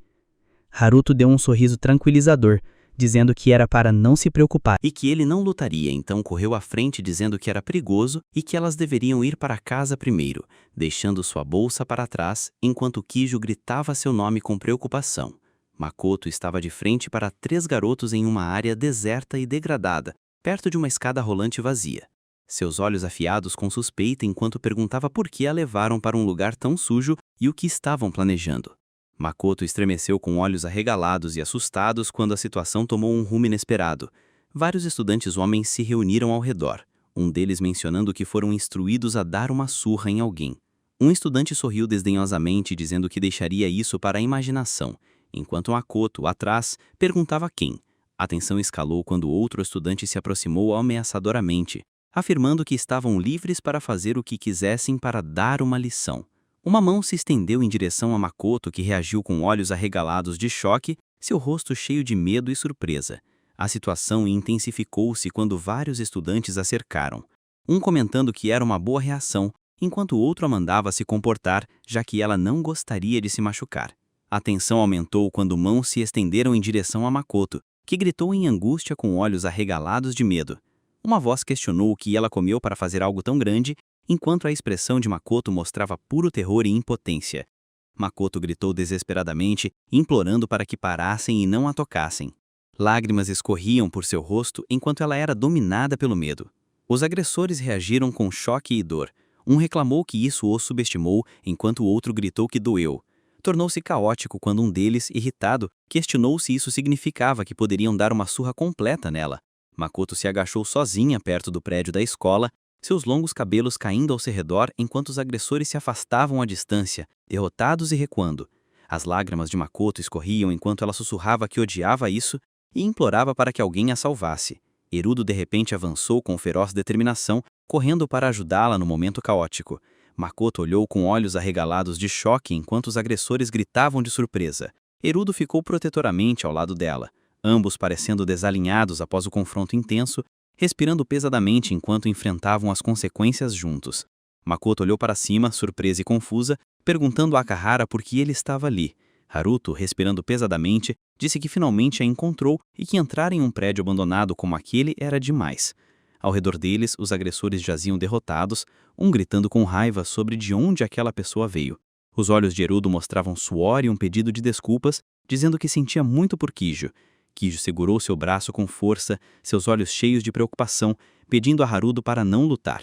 Haruto deu um sorriso tranquilizador, dizendo que era para não se preocupar. E que ele não lutaria, então correu à frente dizendo que era perigoso e que elas deveriam ir para casa primeiro, deixando sua bolsa para trás, enquanto Kidjo gritava seu nome com preocupação. Makoto estava de frente para 3 garotos em uma área deserta e degradada, perto de uma escada rolante vazia. Seus olhos afiados com suspeita enquanto perguntava por que a levaram para um lugar tão sujo e o que estavam planejando. Makoto estremeceu com olhos arregalados e assustados quando a situação tomou um rumo inesperado. Vários estudantes homens se reuniram ao redor, um deles mencionando que foram instruídos a dar uma surra em alguém. Um estudante sorriu desdenhosamente dizendo que deixaria isso para a imaginação, enquanto Makoto, atrás, perguntava quem. A tensão escalou quando outro estudante se aproximou ameaçadoramente, afirmando que estavam livres para fazer o que quisessem para dar uma lição. Uma mão se estendeu em direção a Makoto, que reagiu com olhos arregalados de choque, seu rosto cheio de medo e surpresa. A situação intensificou-se quando vários estudantes a cercaram, um comentando que era uma boa reação, enquanto o outro a mandava se comportar, já que ela não gostaria de se machucar. A tensão aumentou quando mãos se estenderam em direção a Makoto, que gritou em angústia com olhos arregalados de medo. Uma voz questionou o que ela comeu para fazer algo tão grande, enquanto a expressão de Makoto mostrava puro terror e impotência. Makoto gritou desesperadamente, implorando para que parassem e não a tocassem. Lágrimas escorriam por seu rosto enquanto ela era dominada pelo medo. Os agressores reagiram com choque e dor. Um reclamou que isso o subestimou, enquanto o outro gritou que doeu. Tornou-se caótico quando um deles, irritado, questionou se isso significava que poderiam dar uma surra completa nela. Makoto se agachou sozinha perto do prédio da escola, seus longos cabelos caindo ao seu redor enquanto os agressores se afastavam à distância, derrotados e recuando. As lágrimas de Makoto escorriam enquanto ela sussurrava que odiava isso e implorava para que alguém a salvasse. Erudo de repente avançou com feroz determinação, correndo para ajudá-la no momento caótico. Makoto olhou com olhos arregalados de choque enquanto os agressores gritavam de surpresa. Erudo ficou protetoramente ao lado dela, ambos parecendo desalinhados após o confronto intenso, respirando pesadamente enquanto enfrentavam as consequências juntos. Makoto olhou para cima, surpresa e confusa, perguntando a Akahara por que ele estava ali. Haruto, respirando pesadamente, disse que finalmente a encontrou e que entrar em um prédio abandonado como aquele era demais. Ao redor deles, os agressores jaziam derrotados, um gritando com raiva sobre de onde aquela pessoa veio. Os olhos de Erudo mostravam suor e um pedido de desculpas, dizendo que sentia muito por Kidjo. Kidjo segurou seu braço com força, seus olhos cheios de preocupação, pedindo a Haruto para não lutar.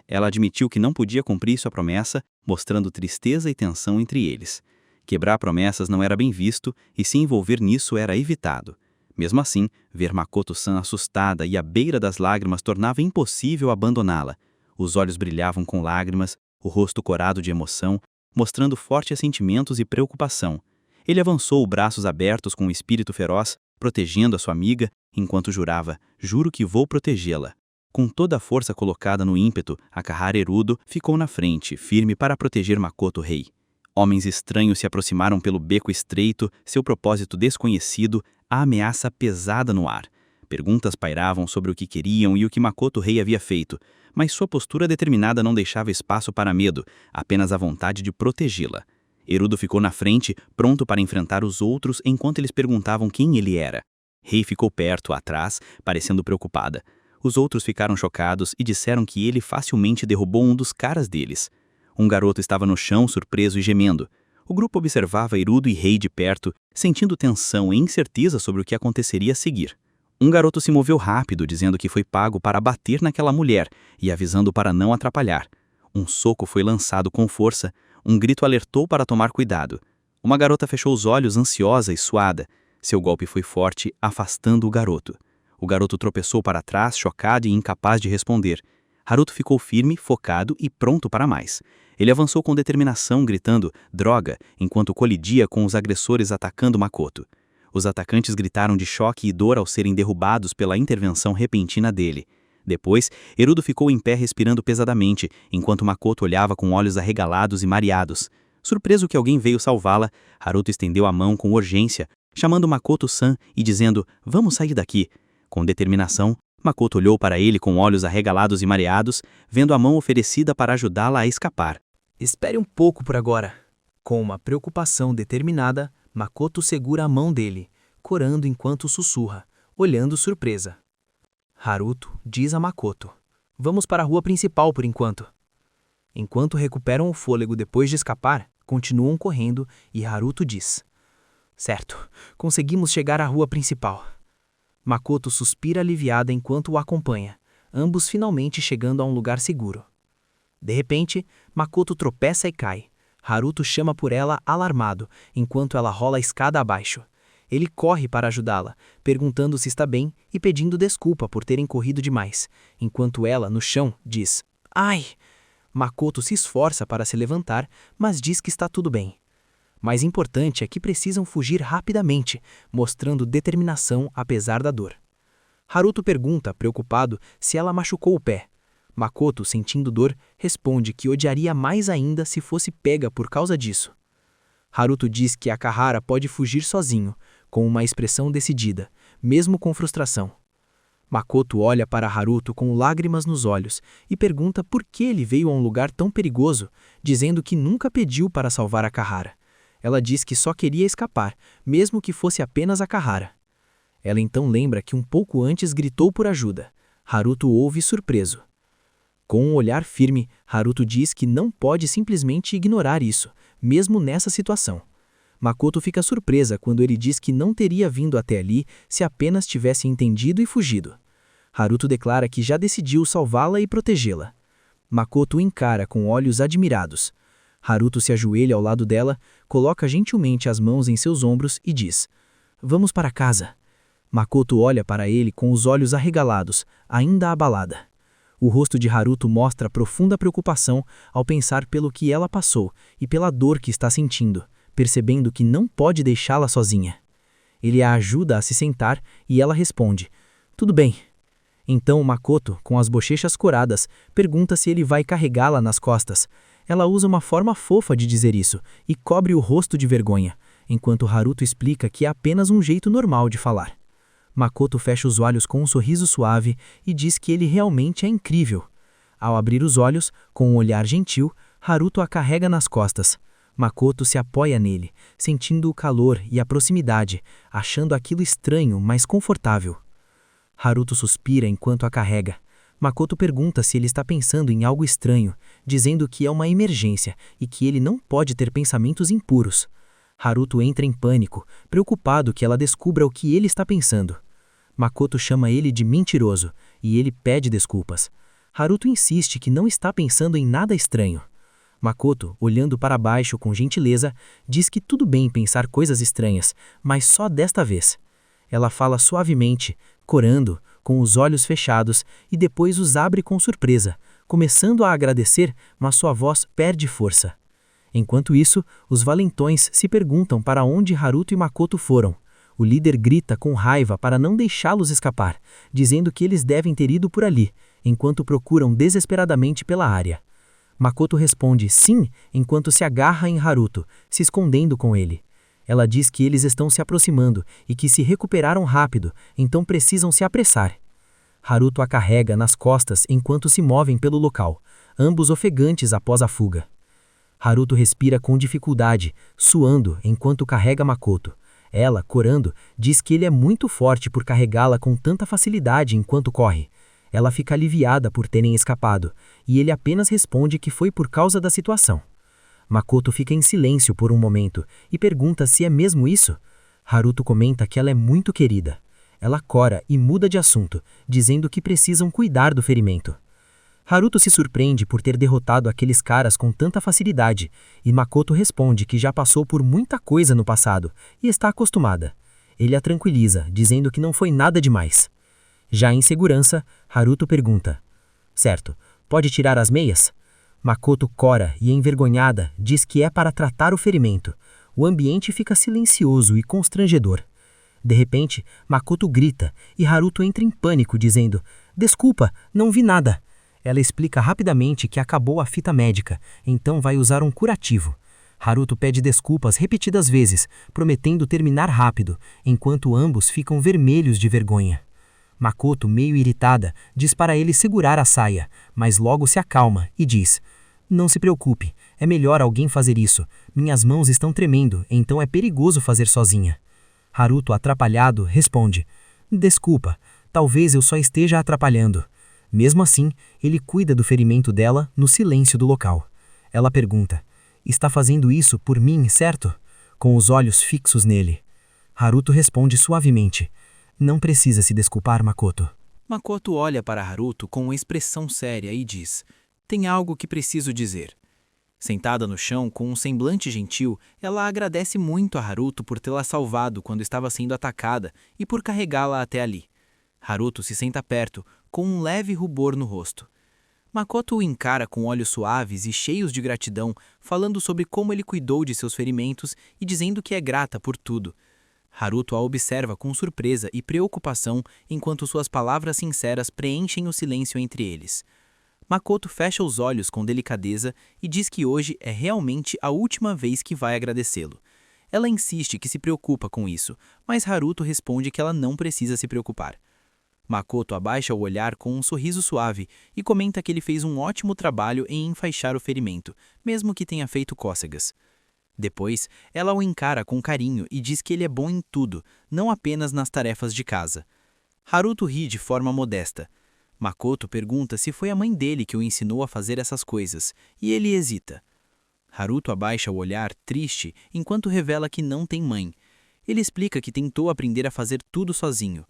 Ela admitiu que não podia cumprir sua promessa, mostrando tristeza e tensão entre eles. Quebrar promessas não era bem visto e se envolver nisso era evitado. Mesmo assim, ver Makoto-san assustada e à beira das lágrimas tornava impossível abandoná-la. Os olhos brilhavam com lágrimas, o rosto corado de emoção, mostrando fortes sentimentos e preocupação. Ele avançou, braços abertos com um espírito feroz, protegendo a sua amiga, enquanto jurava: "Juro que vou protegê-la." Com toda a força colocada no ímpeto, Akahara Erudo ficou na frente, firme para proteger Makoto Rei. Homens estranhos se aproximaram pelo beco estreito, seu propósito desconhecido, a ameaça pesada no ar. Perguntas pairavam sobre o que queriam e o que Makoto Rei havia feito, mas sua postura determinada não deixava espaço para medo, apenas a vontade de protegê-la. Erudo ficou na frente, pronto para enfrentar os outros enquanto eles perguntavam quem ele era. Rei ficou perto, atrás, parecendo preocupada. Os outros ficaram chocados e disseram que ele facilmente derrubou um dos caras deles. Um garoto estava no chão, surpreso e gemendo. O grupo observava Erudo e Rei de perto, sentindo tensão e incerteza sobre o que aconteceria a seguir. Um garoto se moveu rápido, dizendo que foi pago para bater naquela mulher e avisando para não atrapalhar. Um soco foi lançado com força, um grito alertou para tomar cuidado. Uma garota fechou os olhos, ansiosa e suada. Seu golpe foi forte, afastando o garoto. O garoto tropeçou para trás, chocado e incapaz de responder. Haruto ficou firme, focado e pronto para mais. Ele avançou com determinação, gritando "droga", enquanto colidia com os agressores atacando Makoto. Os atacantes gritaram de choque e dor ao serem derrubados pela intervenção repentina dele. Depois, Erudo ficou em pé respirando pesadamente, enquanto Makoto olhava com olhos arregalados e mareados. Surpreso que alguém veio salvá-la, Haruto estendeu a mão com urgência, chamando Makoto-san e dizendo "vamos sair daqui". Com determinação, Makoto olhou para ele com olhos arregalados e mareados, vendo a mão oferecida para ajudá-la a escapar. Espere um pouco por agora. Com uma preocupação determinada, Makoto segura a mão dele, corando enquanto sussurra, olhando surpresa. Haruto diz a Makoto: "Vamos para a rua principal por enquanto." Enquanto recuperam o fôlego depois de escapar, continuam correndo e Haruto diz: "Certo, conseguimos chegar à rua principal." Makoto suspira aliviada enquanto o acompanha, ambos finalmente chegando a um lugar seguro. De repente, Makoto tropeça e cai. Haruto chama por ela alarmado, enquanto ela rola a escada abaixo. Ele corre para ajudá-la, perguntando se está bem e pedindo desculpa por terem corrido demais, enquanto ela, no chão, diz: "Ai!" Makoto se esforça para se levantar, mas diz que está tudo bem. Mais importante é que precisam fugir rapidamente, mostrando determinação apesar da dor. Haruto pergunta, preocupado, se ela machucou o pé. Makoto, sentindo dor, responde que odiaria mais ainda se fosse pega por causa disso. Haruto diz que Akahara pode fugir sozinho, com uma expressão decidida, mesmo com frustração. Makoto olha para Haruto com lágrimas nos olhos e pergunta por que ele veio a um lugar tão perigoso, dizendo que nunca pediu para salvar Akahara. Ela diz que só queria escapar, mesmo que fosse apenas Akahara. Ela então lembra que um pouco antes gritou por ajuda. Haruto ouve surpreso. Com um olhar firme, Haruto diz que não pode simplesmente ignorar isso, mesmo nessa situação. Makoto fica surpresa quando ele diz que não teria vindo até ali se apenas tivesse entendido e fugido. Haruto declara que já decidiu salvá-la e protegê-la. Makoto o encara com olhos admirados. Haruto se ajoelha ao lado dela, coloca gentilmente as mãos em seus ombros e diz: "Vamos para casa." Makoto olha para ele com os olhos arregalados, ainda abalada. O rosto de Haruto mostra profunda preocupação ao pensar pelo que ela passou e pela dor que está sentindo, percebendo que não pode deixá-la sozinha. Ele a ajuda a se sentar e ela responde: "Tudo bem." Então Makoto, com as bochechas coradas, pergunta se ele vai carregá-la nas costas. Ela usa uma forma fofa de dizer isso e cobre o rosto de vergonha, enquanto Haruto explica que é apenas um jeito normal de falar. Makoto fecha os olhos com um sorriso suave e diz que ele realmente é incrível. Ao abrir os olhos, com um olhar gentil, Haruto a carrega nas costas. Makoto se apoia nele, sentindo o calor e a proximidade, achando aquilo estranho, mas confortável. Haruto suspira enquanto a carrega. Makoto pergunta se ele está pensando em algo estranho, dizendo que é uma emergência e que ele não pode ter pensamentos impuros. Haruto entra em pânico, preocupado que ela descubra o que ele está pensando. Makoto chama ele de mentiroso e ele pede desculpas. Haruto insiste que não está pensando em nada estranho. Makoto, olhando para baixo com gentileza, diz que tudo bem pensar coisas estranhas, mas só desta vez. Ela fala suavemente, corando, com os olhos fechados, e depois os abre com surpresa, começando a agradecer, mas sua voz perde força. Enquanto isso, os valentões se perguntam para onde Haruto e Makoto foram. O líder grita com raiva para não deixá-los escapar, dizendo que eles devem ter ido por ali, enquanto procuram desesperadamente pela área. Makoto responde sim, enquanto se agarra em Haruto, se escondendo com ele. Ela diz que eles estão se aproximando e que se recuperaram rápido, então precisam se apressar. Haruto a carrega nas costas enquanto se movem pelo local, ambos ofegantes após a fuga. Haruto respira com dificuldade, suando enquanto carrega Makoto. Ela, corando, diz que ele é muito forte por carregá-la com tanta facilidade enquanto corre. Ela fica aliviada por terem escapado, e ele apenas responde que foi por causa da situação. Makoto fica em silêncio por um momento e pergunta se é mesmo isso. Haruto comenta que ela é muito querida. Ela cora e muda de assunto, dizendo que precisam cuidar do ferimento. Haruto se surpreende por ter derrotado aqueles caras com tanta facilidade, e Makoto responde que já passou por muita coisa no passado e está acostumada. Ele a tranquiliza, dizendo que não foi nada demais. Já em segurança, Haruto pergunta: "Certo, pode tirar as meias?" Makoto cora e, envergonhada, diz que é para tratar o ferimento. O ambiente fica silencioso e constrangedor. De repente, Makoto grita e Haruto entra em pânico, dizendo: "Desculpa, não vi nada." Ela explica rapidamente que acabou a fita médica, então vai usar um curativo. Haruto pede desculpas repetidas vezes, prometendo terminar rápido, enquanto ambos ficam vermelhos de vergonha. Makoto, meio irritada, diz para ele segurar a saia, mas logo se acalma e diz: "Não se preocupe, é melhor alguém fazer isso. Minhas mãos estão tremendo, então é perigoso fazer sozinha." Haruto, atrapalhado, responde: "Desculpa, talvez eu só esteja atrapalhando." Mesmo assim, ele cuida do ferimento dela no silêncio do local. Ela pergunta: "Está fazendo isso por mim, certo?" Com os olhos fixos nele. Haruto responde suavemente: "Não precisa se desculpar, Makoto." Makoto olha para Haruto com uma expressão séria e diz: "Tem algo que preciso dizer." Sentada no chão, com um semblante gentil, ela agradece muito a Haruto por tê-la salvado quando estava sendo atacada e por carregá-la até ali. Haruto se senta perto, com um leve rubor no rosto. Makoto o encara com olhos suaves e cheios de gratidão, falando sobre como ele cuidou de seus ferimentos e dizendo que é grata por tudo. Haruto a observa com surpresa e preocupação enquanto suas palavras sinceras preenchem o silêncio entre eles. Makoto fecha os olhos com delicadeza e diz que hoje é realmente a última vez que vai agradecê-lo. Ela insiste que se preocupa com isso, mas Haruto responde que ela não precisa se preocupar. Makoto abaixa o olhar com um sorriso suave e comenta que ele fez um ótimo trabalho em enfaixar o ferimento, mesmo que tenha feito cócegas. Depois, ela o encara com carinho e diz que ele é bom em tudo, não apenas nas tarefas de casa. Haruto ri de forma modesta. Makoto pergunta se foi a mãe dele que o ensinou a fazer essas coisas, e ele hesita. Haruto abaixa o olhar, triste, enquanto revela que não tem mãe. Ele explica que tentou aprender a fazer tudo sozinho.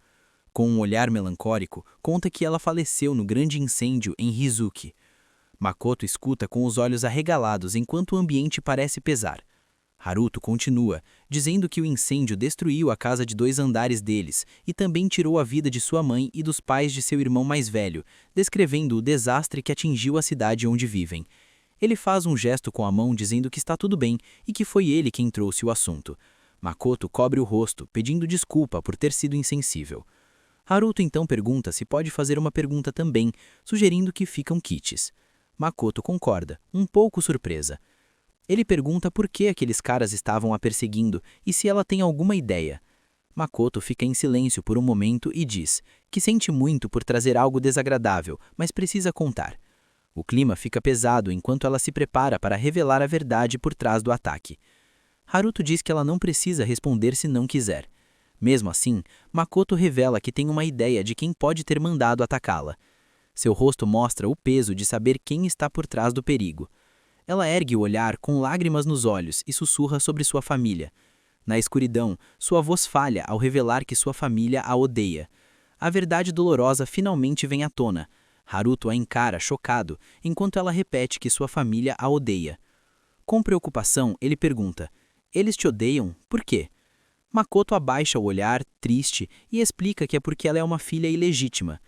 Com um olhar melancólico, conta que ela faleceu no grande incêndio em Hizuki. Makoto escuta com os olhos arregalados enquanto o ambiente parece pesar. Haruto continua, dizendo que o incêndio destruiu a casa de 2 andares deles e também tirou a vida de sua mãe e dos pais de seu irmão mais velho, descrevendo o desastre que atingiu a cidade onde vivem. Ele faz um gesto com a mão dizendo que está tudo bem e que foi ele quem trouxe o assunto. Makoto cobre o rosto, pedindo desculpa por ter sido insensível. Haruto então pergunta se pode fazer uma pergunta também, sugerindo que ficam quites. Makoto concorda, um pouco surpresa. Ele pergunta por que aqueles caras estavam a perseguindo e se ela tem alguma ideia. Makoto fica em silêncio por um momento e diz que sente muito por trazer algo desagradável, mas precisa contar. O clima fica pesado enquanto ela se prepara para revelar a verdade por trás do ataque. Haruto diz que ela não precisa responder se não quiser. Mesmo assim, Makoto revela que tem uma ideia de quem pode ter mandado atacá-la. Seu rosto mostra o peso de saber quem está por trás do perigo. Ela ergue o olhar com lágrimas nos olhos e sussurra sobre sua família. Na escuridão, sua voz falha ao revelar que sua família a odeia. A verdade dolorosa finalmente vem à tona. Haruto a encara chocado, enquanto ela repete que sua família a odeia. Com preocupação, ele pergunta: "Eles te odeiam? Por quê?" Makoto abaixa o olhar, triste, e explica que é porque ela é uma filha ilegítima.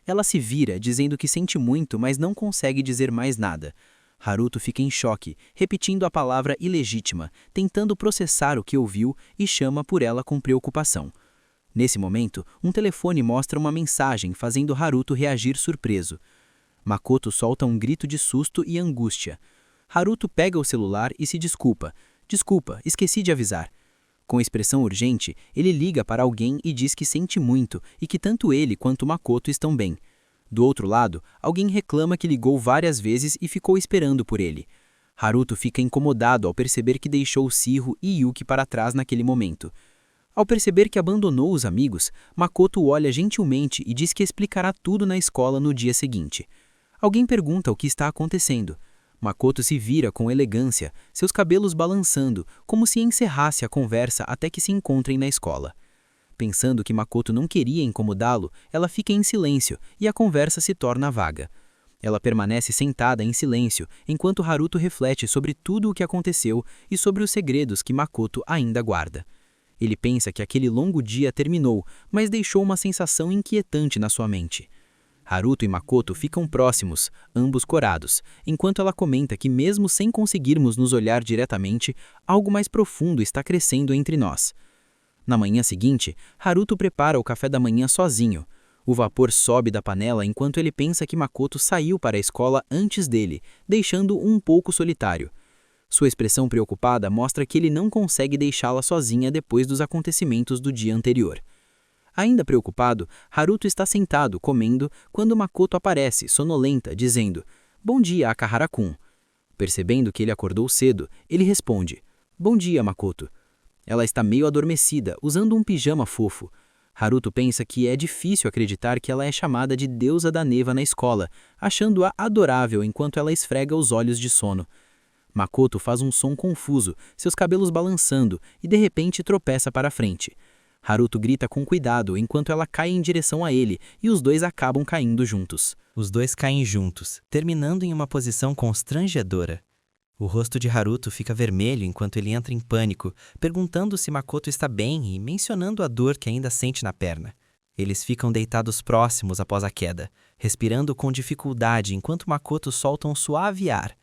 Ela se vira, dizendo que sente muito, mas não consegue dizer mais nada. Haruto fica em choque, repetindo a palavra ilegítima, tentando processar o que ouviu e chama por ela com preocupação. Nesse momento, um telefone mostra uma mensagem fazendo Haruto reagir surpreso. Makoto solta um grito de susto e angústia. Haruto pega o celular e se desculpa. "Desculpa, esqueci de avisar." Com expressão urgente, ele liga para alguém e diz que sente muito e que tanto ele quanto Makoto estão bem. Do outro lado, alguém reclama que ligou várias vezes e ficou esperando por ele. Haruto fica incomodado ao perceber que deixou Shiho e Yuki para trás naquele momento. Ao perceber que abandonou os amigos, Makoto olha gentilmente e diz que explicará tudo na escola no dia seguinte. Alguém pergunta o que está acontecendo. Makoto se vira com elegância, seus cabelos balançando, como se encerrasse a conversa até que se encontrem na escola. Pensando que Makoto não queria incomodá-lo, ela fica em silêncio e a conversa se torna vaga. Ela permanece sentada em silêncio enquanto Haruto reflete sobre tudo o que aconteceu e sobre os segredos que Makoto ainda guarda. Ele pensa que aquele longo dia terminou, mas deixou uma sensação inquietante na sua mente. Haruto e Makoto ficam próximos, ambos corados, enquanto ela comenta que mesmo sem conseguirmos nos olhar diretamente, algo mais profundo está crescendo entre nós. Na manhã seguinte, Haruto prepara o café da manhã sozinho. O vapor sobe da panela enquanto ele pensa que Makoto saiu para a escola antes dele, deixando-o um pouco solitário. Sua expressão preocupada mostra que ele não consegue deixá-la sozinha depois dos acontecimentos do dia anterior. Ainda preocupado, Haruto está sentado, comendo, quando Makoto aparece, sonolenta, dizendo: "Bom dia, Akahara-kun." Percebendo que ele acordou cedo, ele responde: "Bom dia, Makoto." Ela está meio adormecida, usando um pijama fofo. Haruto pensa que é difícil acreditar que ela é chamada de deusa da neva na escola, achando-a adorável enquanto ela esfrega os olhos de sono. Makoto faz um som confuso, seus cabelos balançando, e de repente tropeça para frente. Haruto grita com cuidado enquanto ela cai em direção a ele, e os dois acabam caindo juntos. Os dois caem juntos, terminando em uma posição constrangedora. O rosto de Haruto fica vermelho enquanto ele entra em pânico, perguntando se Makoto está bem e mencionando a dor que ainda sente na perna. Eles ficam deitados próximos após a queda, respirando com dificuldade enquanto Makoto solta um suave ar.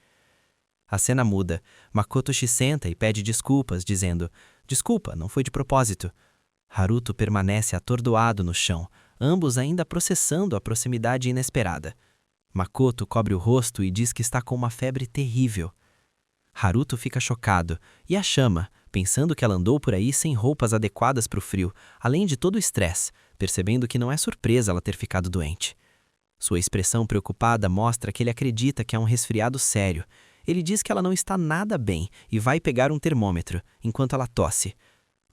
A cena muda. Makoto se senta e pede desculpas, dizendo: "Desculpa, não foi de propósito." Haruto permanece atordoado no chão, ambos ainda processando a proximidade inesperada. Makoto cobre o rosto e diz que está com uma febre terrível. Haruto fica chocado e a chama, pensando que ela andou por aí sem roupas adequadas para o frio, além de todo o estresse, percebendo que não é surpresa ela ter ficado doente. Sua expressão preocupada mostra que ele acredita que é um resfriado sério. Ele diz que ela não está nada bem e vai pegar um termômetro, enquanto ela tosse.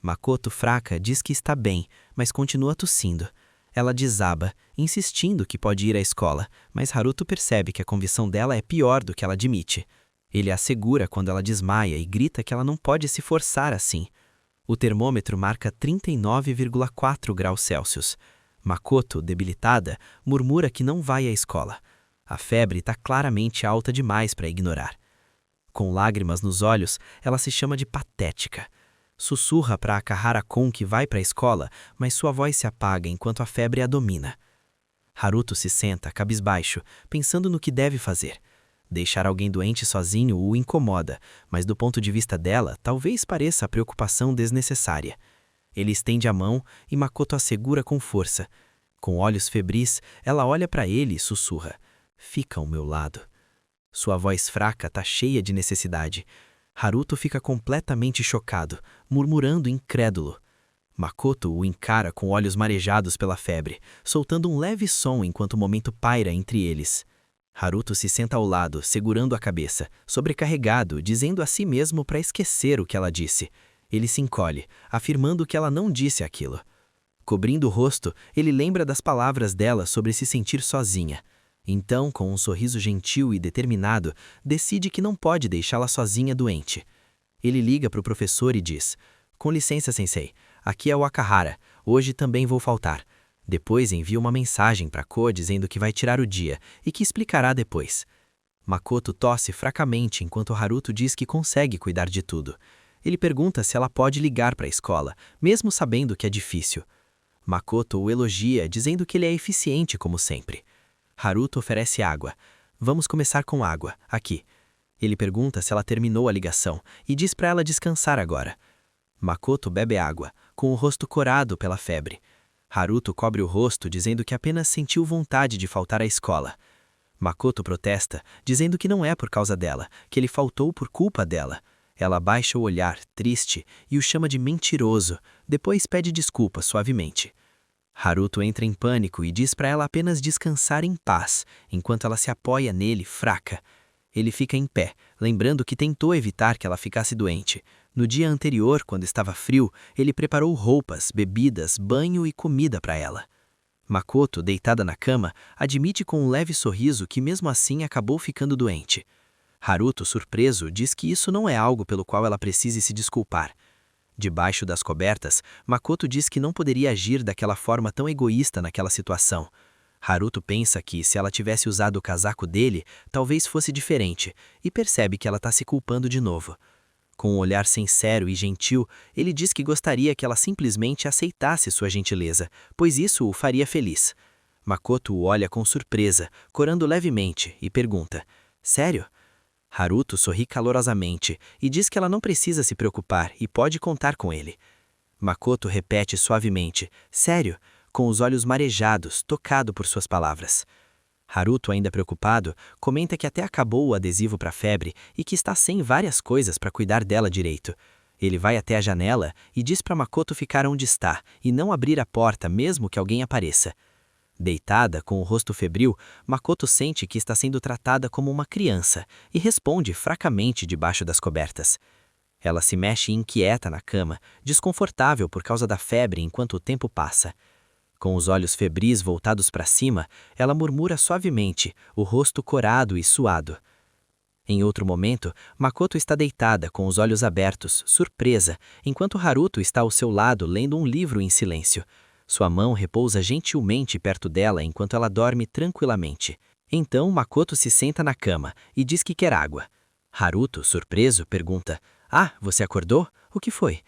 Makoto, fraca, diz que está bem, mas continua tossindo. Ela desaba, insistindo que pode ir à escola, mas Haruto percebe que a convicção dela é pior do que ela admite. Ele a assegura quando ela desmaia e grita que ela não pode se forçar assim. O termômetro marca 39,4 graus Celsius. Makoto, debilitada, murmura que não vai à escola. A febre está claramente alta demais para ignorar. Com lágrimas nos olhos, ela se chama de patética. Sussurra para Akahara-kun que vai para a escola, mas sua voz se apaga enquanto a febre a domina. Haruto se senta, cabisbaixo, pensando no que deve fazer. Deixar alguém doente sozinho o incomoda, mas do ponto de vista dela, talvez pareça a preocupação desnecessária. Ele estende a mão e Makoto a segura com força. Com olhos febris, ela olha para ele e sussurra: "Fica ao meu lado." Sua voz fraca está cheia de necessidade. Haruto fica completamente chocado, murmurando incrédulo. Makoto o encara com olhos marejados pela febre, soltando um leve som enquanto o momento paira entre eles. Haruto se senta ao lado, segurando a cabeça, sobrecarregado, dizendo a si mesmo para esquecer o que ela disse. Ele se encolhe, afirmando que ela não disse aquilo. Cobrindo o rosto, ele lembra das palavras dela sobre se sentir sozinha. Então, com um sorriso gentil e determinado, decide que não pode deixá-la sozinha doente. Ele liga para o professor e diz: "Com licença, sensei, aqui é o Akahara, hoje também vou faltar." Depois envia uma mensagem para Ko dizendo que vai tirar o dia e que explicará depois. Makoto tosse fracamente enquanto Haruto diz que consegue cuidar de tudo. Ele pergunta se ela pode ligar para a escola, mesmo sabendo que é difícil. Makoto o elogia, dizendo que ele é eficiente como sempre. Haruto oferece água. "Vamos começar com água, aqui." Ele pergunta se ela terminou a ligação e diz para ela descansar agora. Makoto bebe água, com o rosto corado pela febre. Haruto cobre o rosto, dizendo que apenas sentiu vontade de faltar à escola. Makoto protesta, dizendo que não é por causa dela, que ele faltou por culpa dela. Ela baixa o olhar, triste, e o chama de mentiroso, depois pede desculpas suavemente. Haruto entra em pânico e diz para ela apenas descansar em paz, enquanto ela se apoia nele, fraca. Ele fica em pé, lembrando que tentou evitar que ela ficasse doente. No dia anterior, quando estava frio, ele preparou roupas, bebidas, banho e comida para ela. Makoto, deitada na cama, admite com um leve sorriso que mesmo assim acabou ficando doente. Haruto, surpreso, diz que isso não é algo pelo qual ela precise se desculpar. Debaixo das cobertas, Makoto diz que não poderia agir daquela forma tão egoísta naquela situação. Haruto pensa que, se ela tivesse usado o casaco dele, talvez fosse diferente, e percebe que ela está se culpando de novo. Com um olhar sincero e gentil, ele diz que gostaria que ela simplesmente aceitasse sua gentileza, pois isso o faria feliz. Makoto o olha com surpresa, corando levemente, e pergunta: "Sério?" Haruto sorri calorosamente e diz que ela não precisa se preocupar e pode contar com ele. Makoto repete suavemente: "Sério?", com os olhos marejados, tocado por suas palavras. Haruto, ainda preocupado, comenta que até acabou o adesivo para febre e que está sem várias coisas para cuidar dela direito. Ele vai até a janela e diz para Makoto ficar onde está e não abrir a porta mesmo que alguém apareça. Deitada, com o rosto febril, Makoto sente que está sendo tratada como uma criança e responde fracamente debaixo das cobertas. Ela se mexe inquieta na cama, desconfortável por causa da febre enquanto o tempo passa. Com os olhos febris voltados para cima, ela murmura suavemente, o rosto corado e suado. Em outro momento, Makoto está deitada com os olhos abertos, surpresa, enquanto Haruto está ao seu lado lendo um livro em silêncio. Sua mão repousa gentilmente perto dela enquanto ela dorme tranquilamente. Então Makoto se senta na cama e diz que quer água. Haruto, surpreso, pergunta: "Ah, você acordou? O que foi?"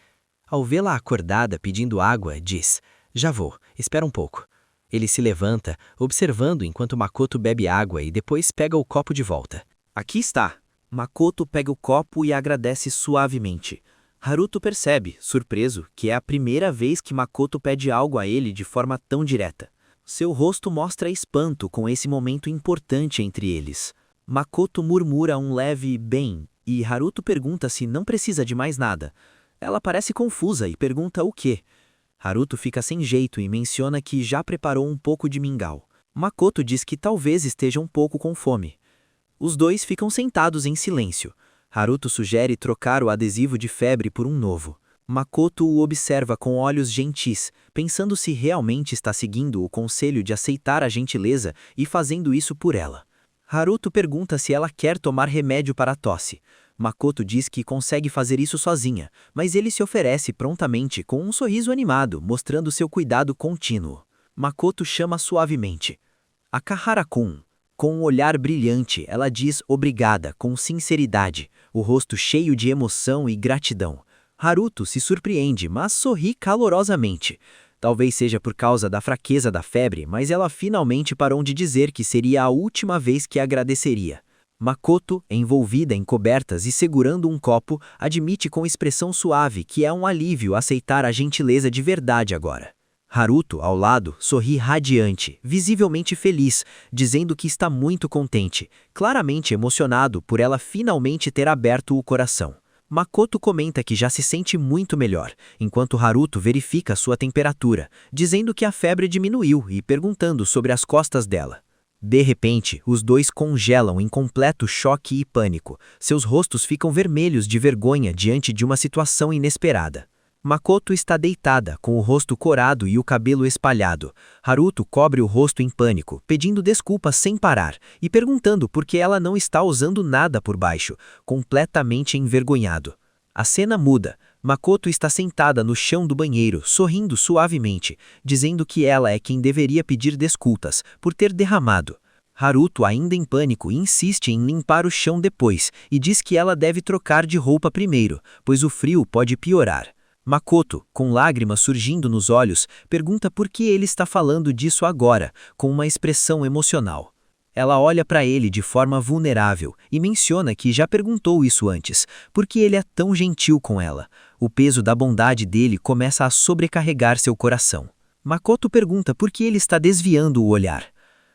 Ao vê-la acordada pedindo água, diz: "Já vou, espera um pouco." Ele se levanta, observando enquanto Makoto bebe água e depois pega o copo de volta. Aqui está. Makoto pega o copo e agradece suavemente. Haruto percebe, surpreso, que é a primeira vez que Makoto pede algo a ele de forma tão direta. Seu rosto mostra espanto com esse momento importante entre eles. Makoto murmura um leve "bem", e Haruto pergunta se não precisa de mais nada. Ela parece confusa e pergunta o quê. Haruto fica sem jeito e menciona que já preparou um pouco de mingau. Makoto diz que talvez esteja um pouco com fome. Os dois ficam sentados em silêncio. Haruto sugere trocar o adesivo de febre por um novo. Makoto o observa com olhos gentis, pensando se realmente está seguindo o conselho de aceitar a gentileza e fazendo isso por ela. Haruto pergunta se ela quer tomar remédio para a tosse. Makoto diz que consegue fazer isso sozinha, mas ele se oferece prontamente com um sorriso animado, mostrando seu cuidado contínuo. Makoto chama suavemente: "Akahara-kun." Com um olhar brilhante, ela diz obrigada com sinceridade, o rosto cheio de emoção e gratidão. Haruto se surpreende, mas sorri calorosamente. Talvez seja por causa da fraqueza da febre, mas ela finalmente parou de dizer que seria a última vez que agradeceria. Makoto, envolvida em cobertas e segurando um copo, admite com expressão suave que é um alívio aceitar a gentileza de verdade agora. Haruto, ao lado, sorri radiante, visivelmente feliz, dizendo que está muito contente, claramente emocionado por ela finalmente ter aberto o coração. Makoto comenta que já se sente muito melhor, enquanto Haruto verifica sua temperatura, dizendo que a febre diminuiu e perguntando sobre as costas dela. De repente, os dois congelam em completo choque e pânico. Seus rostos ficam vermelhos de vergonha diante de uma situação inesperada. Makoto está deitada, com o rosto corado e o cabelo espalhado. Haruto cobre o rosto em pânico, pedindo desculpas sem parar e perguntando por que ela não está usando nada por baixo, completamente envergonhado. A cena muda. Makoto está sentada no chão do banheiro, sorrindo suavemente, dizendo que ela é quem deveria pedir desculpas por ter derramado. Haruto, ainda em pânico, insiste em limpar o chão depois e diz que ela deve trocar de roupa primeiro, pois o frio pode piorar. Makoto, com lágrimas surgindo nos olhos, pergunta por que ele está falando disso agora, com uma expressão emocional. Ela olha para ele de forma vulnerável e menciona que já perguntou isso antes, porque ele é tão gentil com ela. O peso da bondade dele começa a sobrecarregar seu coração. Makoto pergunta por que ele está desviando o olhar.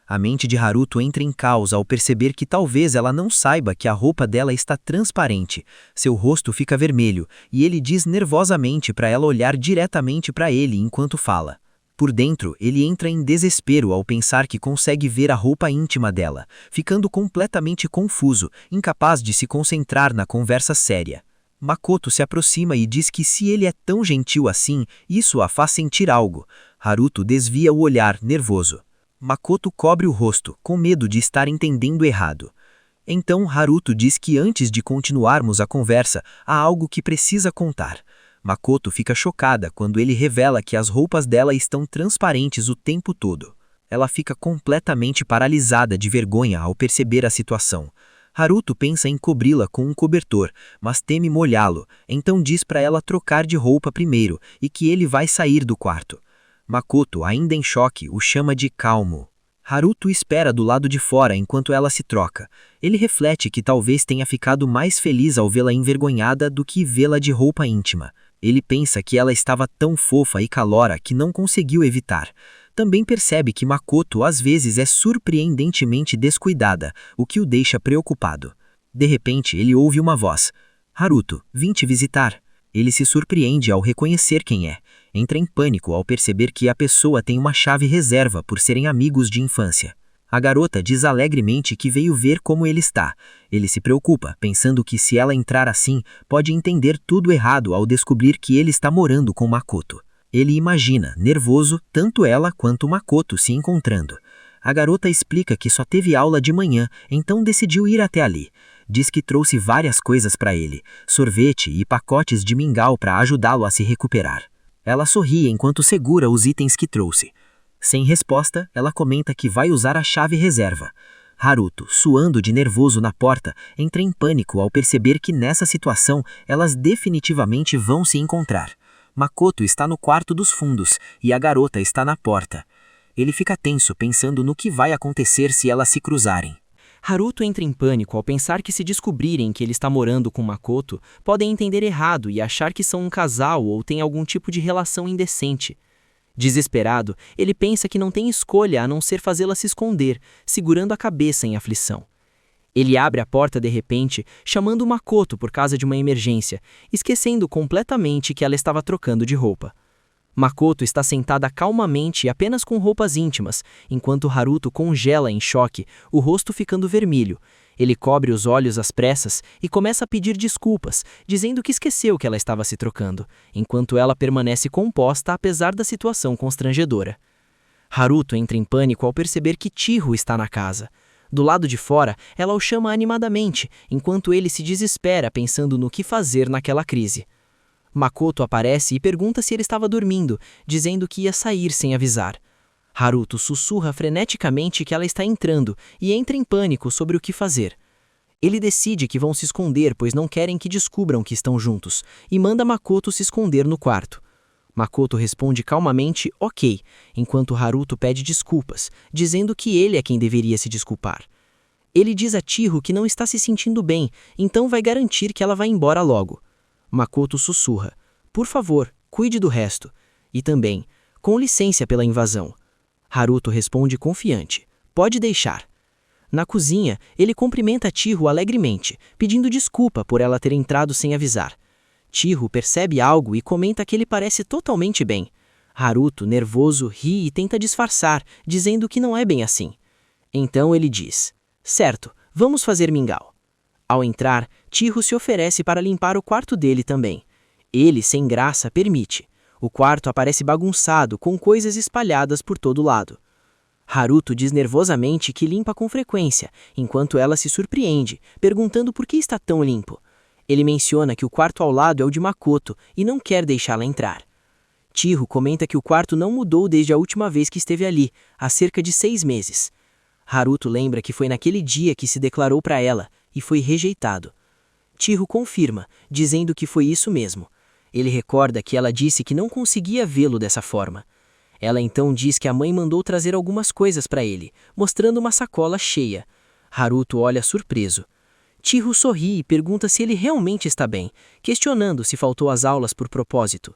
A mente de Haruto entra em caos ao perceber que talvez ela não saiba que a roupa dela está transparente. Seu rosto fica vermelho e ele diz nervosamente para ela olhar diretamente para ele enquanto fala. Por dentro, ele entra em desespero ao pensar que consegue ver a roupa íntima dela, ficando completamente confuso, incapaz de se concentrar na conversa séria. Makoto se aproxima e diz que se ele é tão gentil assim, isso a faz sentir algo. Haruto desvia o olhar, nervoso. Makoto cobre o rosto, com medo de estar entendendo errado. Então Haruto diz que antes de continuarmos a conversa, há algo que precisa contar. Makoto fica chocada quando ele revela que as roupas dela estão transparentes o tempo todo. Ela fica completamente paralisada de vergonha ao perceber a situação. Haruto pensa em cobri-la com um cobertor, mas teme molhá-lo, então diz para ela trocar de roupa primeiro e que ele vai sair do quarto. Makoto, ainda em choque, o chama de calmo. Haruto espera do lado de fora enquanto ela se troca. Ele reflete que talvez tenha ficado mais feliz ao vê-la envergonhada do que vê-la de roupa íntima. Ele pensa que ela estava tão fofa e calora que não conseguiu evitar. Também percebe que Makoto às vezes é surpreendentemente descuidada, o que o deixa preocupado. De repente, ele ouve uma voz. Haruto, vim te visitar. Ele se surpreende ao reconhecer quem é. Entra em pânico ao perceber que a pessoa tem uma chave reserva por serem amigos de infância. A garota diz alegremente que veio ver como ele está. Ele se preocupa, pensando que se ela entrar assim, pode entender tudo errado ao descobrir que ele está morando com Makoto. Ele imagina, nervoso, tanto ela quanto Makoto se encontrando. A garota explica que só teve aula de manhã, então decidiu ir até ali. Diz que trouxe várias coisas para ele, sorvete e pacotes de mingau para ajudá-lo a se recuperar. Ela sorri enquanto segura os itens que trouxe. Sem resposta, ela comenta que vai usar a chave reserva. Haruto, suando de nervoso na porta, entra em pânico ao perceber que nessa situação elas definitivamente vão se encontrar. Makoto está no quarto dos fundos e a garota está na porta. Ele fica tenso pensando no que vai acontecer se elas se cruzarem. Haruto entra em pânico ao pensar que se descobrirem que ele está morando com Makoto, podem entender errado e achar que são um casal ou têm algum tipo de relação indecente. Desesperado, ele pensa que não tem escolha a não ser fazê-la se esconder, segurando a cabeça em aflição. Ele abre a porta de repente, chamando Makoto por causa de uma emergência, esquecendo completamente que ela estava trocando de roupa. Makoto está sentada calmamente apenas com roupas íntimas, enquanto Haruto congela em choque, o rosto ficando vermelho. Ele cobre os olhos às pressas e começa a pedir desculpas, dizendo que esqueceu que ela estava se trocando, enquanto ela permanece composta apesar da situação constrangedora. Haruto entra em pânico ao perceber que Chiho está na casa. Do lado de fora, ela o chama animadamente, enquanto ele se desespera pensando no que fazer naquela crise. Makoto aparece e pergunta se ele estava dormindo, dizendo que ia sair sem avisar. Haruto sussurra freneticamente que ela está entrando e entra em pânico sobre o que fazer. Ele decide que vão se esconder, pois não querem que descubram que estão juntos, e manda Makoto se esconder no quarto. Makoto responde calmamente ok, enquanto Haruto pede desculpas, dizendo que ele é quem deveria se desculpar. Ele diz a Chiho que não está se sentindo bem, então vai garantir que ela vai embora logo. Makoto sussurra, por favor, cuide do resto. E também, com licença pela invasão. Haruto responde confiante, pode deixar. Na cozinha, ele cumprimenta Chiho alegremente, pedindo desculpa por ela ter entrado sem avisar. Chiho percebe algo e comenta que ele parece totalmente bem. Haruto, nervoso, ri e tenta disfarçar, dizendo que não é bem assim. Então ele diz, certo, vamos fazer mingau. Ao entrar, Chiho se oferece para limpar o quarto dele também. Ele, sem graça, permite. O quarto aparece bagunçado, com coisas espalhadas por todo lado. Haruto diz nervosamente que limpa com frequência, enquanto ela se surpreende, perguntando por que está tão limpo. Ele menciona que o quarto ao lado é o de Makoto e não quer deixá-la entrar. Chiho comenta que o quarto não mudou desde a última vez que esteve ali, há cerca de 6 meses. Haruto lembra que foi naquele dia que se declarou para ela e foi rejeitado. Chiho confirma, dizendo que foi isso mesmo. Ele recorda que ela disse que não conseguia vê-lo dessa forma. Ela então diz que a mãe mandou trazer algumas coisas para ele, mostrando uma sacola cheia. Haruto olha surpreso. Chiho sorri e pergunta se ele realmente está bem, questionando se faltou às aulas por propósito.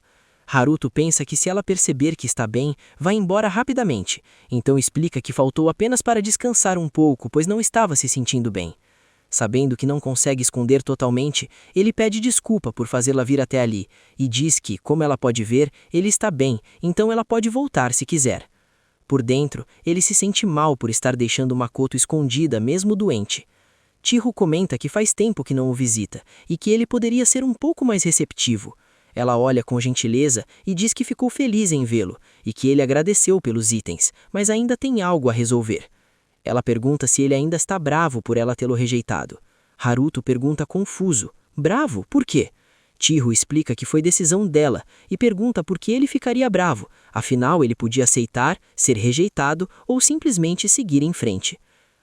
Haruto pensa que se ela perceber que está bem, vai embora rapidamente, então explica que faltou apenas para descansar um pouco, pois não estava se sentindo bem. Sabendo que não consegue esconder totalmente, ele pede desculpa por fazê-la vir até ali e diz que, como ela pode ver, ele está bem, então ela pode voltar se quiser. Por dentro, ele se sente mal por estar deixando Makoto escondida mesmo doente. Chiho comenta que faz tempo que não o visita e que ele poderia ser um pouco mais receptivo. Ela olha com gentileza e diz que ficou feliz em vê-lo e que ele agradeceu pelos itens, mas ainda tem algo a resolver. Ela pergunta se ele ainda está bravo por ela tê-lo rejeitado. Haruto pergunta confuso: bravo? Por quê? Chiho explica que foi decisão dela e pergunta por que ele ficaria bravo, afinal ele podia aceitar, ser rejeitado ou simplesmente seguir em frente.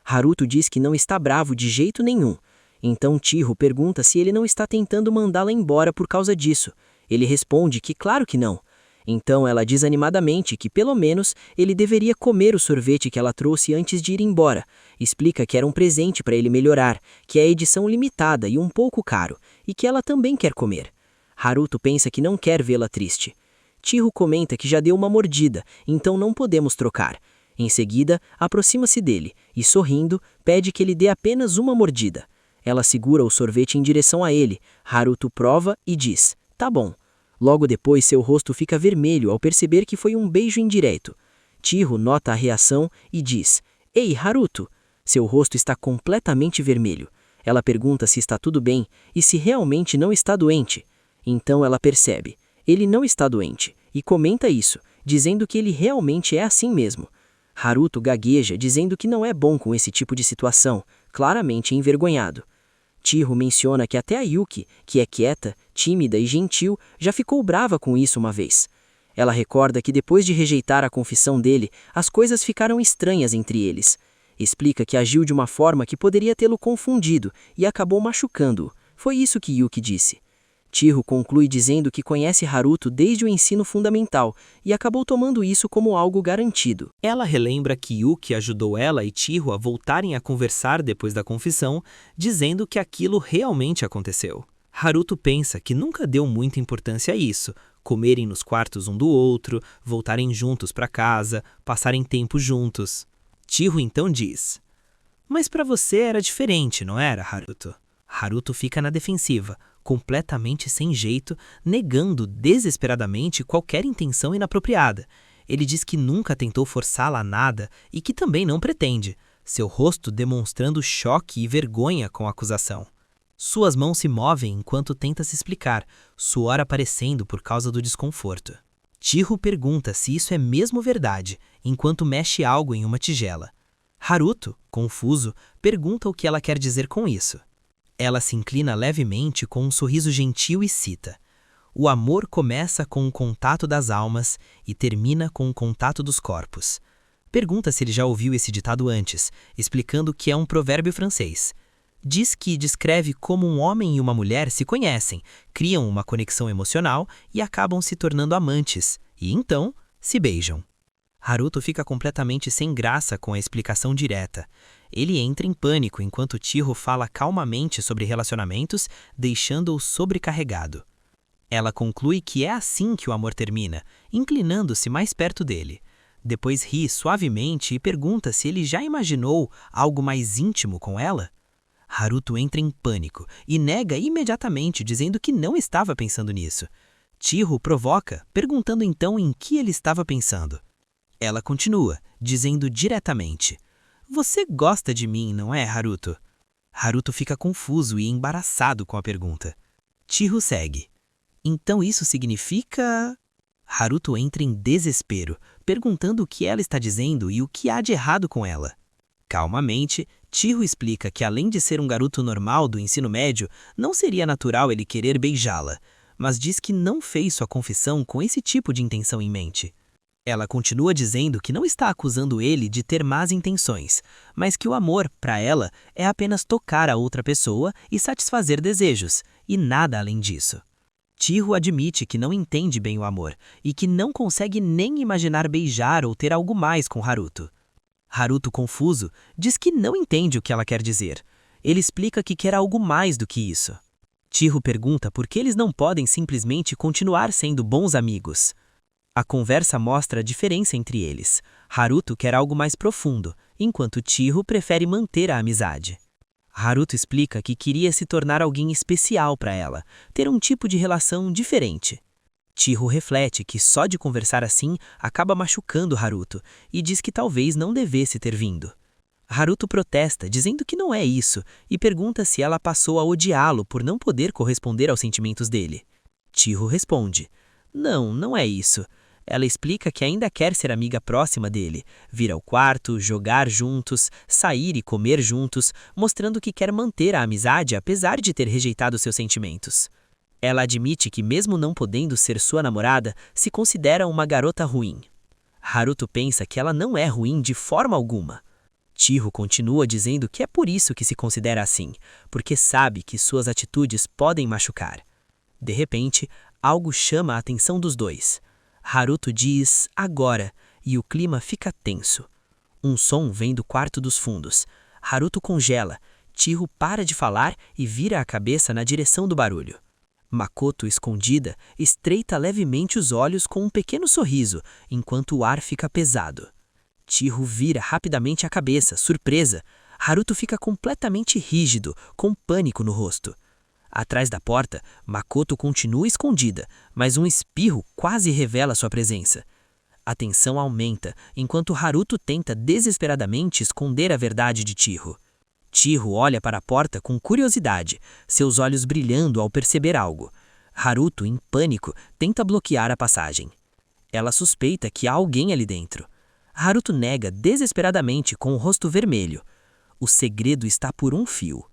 Haruto diz que não está bravo de jeito nenhum. Então Chiho pergunta se ele não está tentando mandá-la embora por causa disso. Ele responde que claro que não. Então ela diz animadamente que pelo menos ele deveria comer o sorvete que ela trouxe antes de ir embora. Explica que era um presente para ele melhorar, que é a edição limitada e um pouco caro, e que ela também quer comer. Haruto pensa que não quer vê-la triste. Chiho comenta que já deu uma mordida, então não podemos trocar. Em seguida, aproxima-se dele e, sorrindo, pede que ele dê apenas uma mordida. Ela segura o sorvete em direção a ele. Haruto prova e diz: tá bom. Logo depois, seu rosto fica vermelho ao perceber que foi um beijo indireto. Chiho nota a reação e diz: ei, Haruto! Seu rosto está completamente vermelho. Ela pergunta se está tudo bem e se realmente não está doente. Então ela percebe: ele não está doente, e comenta isso, dizendo que ele realmente é assim mesmo. Haruto gagueja, dizendo que não é bom com esse tipo de situação, claramente envergonhado. Chiho menciona que até a Yuki, que é quieta, tímida e gentil, já ficou brava com isso uma vez. Ela recorda que depois de rejeitar a confissão dele, as coisas ficaram estranhas entre eles. Explica que agiu de uma forma que poderia tê-lo confundido e acabou machucando-o. Foi isso que Yuki disse. Chiho conclui dizendo que conhece Haruto desde o ensino fundamental e acabou tomando isso como algo garantido. Ela relembra que Yuki ajudou ela e Chiho a voltarem a conversar depois da confissão, dizendo que aquilo realmente aconteceu. Haruto pensa que nunca deu muita importância a isso, comerem nos quartos um do outro, voltarem juntos para casa, passarem tempo juntos. Chiho então diz: mas para você era diferente, não era, Haruto? Haruto fica na defensiva, completamente sem jeito, negando desesperadamente qualquer intenção inapropriada. Ele diz que nunca tentou forçá-la a nada e que também não pretende, seu rosto demonstrando choque e vergonha com a acusação. Suas mãos se movem enquanto tenta se explicar, suor aparecendo por causa do desconforto. Chiho pergunta se isso é mesmo verdade, enquanto mexe algo em uma tigela. Haruto, confuso, pergunta o que ela quer dizer com isso. Ela se inclina levemente com um sorriso gentil e cita: o amor começa com o contato das almas e termina com o contato dos corpos. Pergunta se ele já ouviu esse ditado antes, explicando que é um provérbio francês. Diz que descreve como um homem e uma mulher se conhecem, criam uma conexão emocional e acabam se tornando amantes, e então se beijam. Haruto fica completamente sem graça com a explicação direta. Ele entra em pânico enquanto Chiho fala calmamente sobre relacionamentos, deixando-o sobrecarregado. Ela conclui que é assim que o amor termina, inclinando-se mais perto dele. Depois ri suavemente e pergunta se ele já imaginou algo mais íntimo com ela. Haruto entra em pânico e nega imediatamente, dizendo que não estava pensando nisso. Chiho provoca, perguntando então em que ele estava pensando. Ela continua, dizendo diretamente: você gosta de mim, não é, Haruto? Haruto fica confuso e embaraçado com a pergunta. Chiho segue: então isso significa... Haruto entra em desespero, perguntando o que ela está dizendo e o que há de errado com ela. Calmamente, Chiho explica que além de ser um garoto normal do ensino médio, não seria natural ele querer beijá-la, mas diz que não fez sua confissão com esse tipo de intenção em mente. Ela continua dizendo que não está acusando ele de ter más intenções, mas que o amor, para ela, é apenas tocar a outra pessoa e satisfazer desejos, e nada além disso. Chiho admite que não entende bem o amor e que não consegue nem imaginar beijar ou ter algo mais com Haruto. Haruto, confuso, diz que não entende o que ela quer dizer. Ele explica que quer algo mais do que isso. Chiho pergunta por que eles não podem simplesmente continuar sendo bons amigos. A conversa mostra a diferença entre eles. Haruto quer algo mais profundo, enquanto Chiho prefere manter a amizade. Haruto explica que queria se tornar alguém especial para ela, ter um tipo de relação diferente. Chiho reflete que só de conversar assim acaba machucando Haruto e diz que talvez não devesse ter vindo. Haruto protesta, dizendo que não é isso, e pergunta se ela passou a odiá-lo por não poder corresponder aos sentimentos dele. Chiho responde: Não, não é isso. Ela explica que ainda quer ser amiga próxima dele, vir ao quarto, jogar juntos, sair e comer juntos, mostrando que quer manter a amizade apesar de ter rejeitado seus sentimentos. Ela admite que mesmo não podendo ser sua namorada, se considera uma garota ruim. Haruto pensa que ela não é ruim de forma alguma. Chiho continua dizendo que é por isso que se considera assim, porque sabe que suas atitudes podem machucar. De repente, algo chama a atenção dos dois. Haruto diz agora, e o clima fica tenso. Um som vem do quarto dos fundos. Haruto congela. Chiho para de falar e vira a cabeça na direção do barulho. Makoto, escondida, estreita levemente os olhos com um pequeno sorriso, enquanto o ar fica pesado. Chiho vira rapidamente a cabeça, surpresa. Haruto fica completamente rígido, com pânico no rosto. Atrás da porta, Makoto continua escondida, mas um espirro quase revela sua presença. A tensão aumenta, enquanto Haruto tenta desesperadamente esconder a verdade de Chiho. Chiho olha para a porta com curiosidade, seus olhos brilhando ao perceber algo. Haruto, em pânico, tenta bloquear a passagem. Ela suspeita que há alguém ali dentro. Haruto nega desesperadamente com o rosto vermelho. O segredo está por um fio.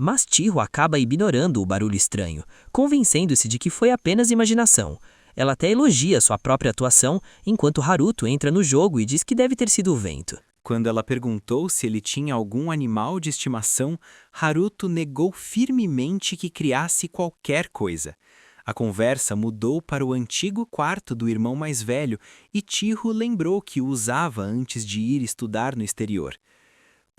Mas Chiho acaba ignorando o barulho estranho, convencendo-se de que foi apenas imaginação. Ela até elogia sua própria atuação, enquanto Haruto entra no jogo e diz que deve ter sido o vento. Quando ela perguntou se ele tinha algum animal de estimação, Haruto negou firmemente que criasse qualquer coisa. A conversa mudou para o antigo quarto do irmão mais velho e Chiho lembrou que o usava antes de ir estudar no exterior.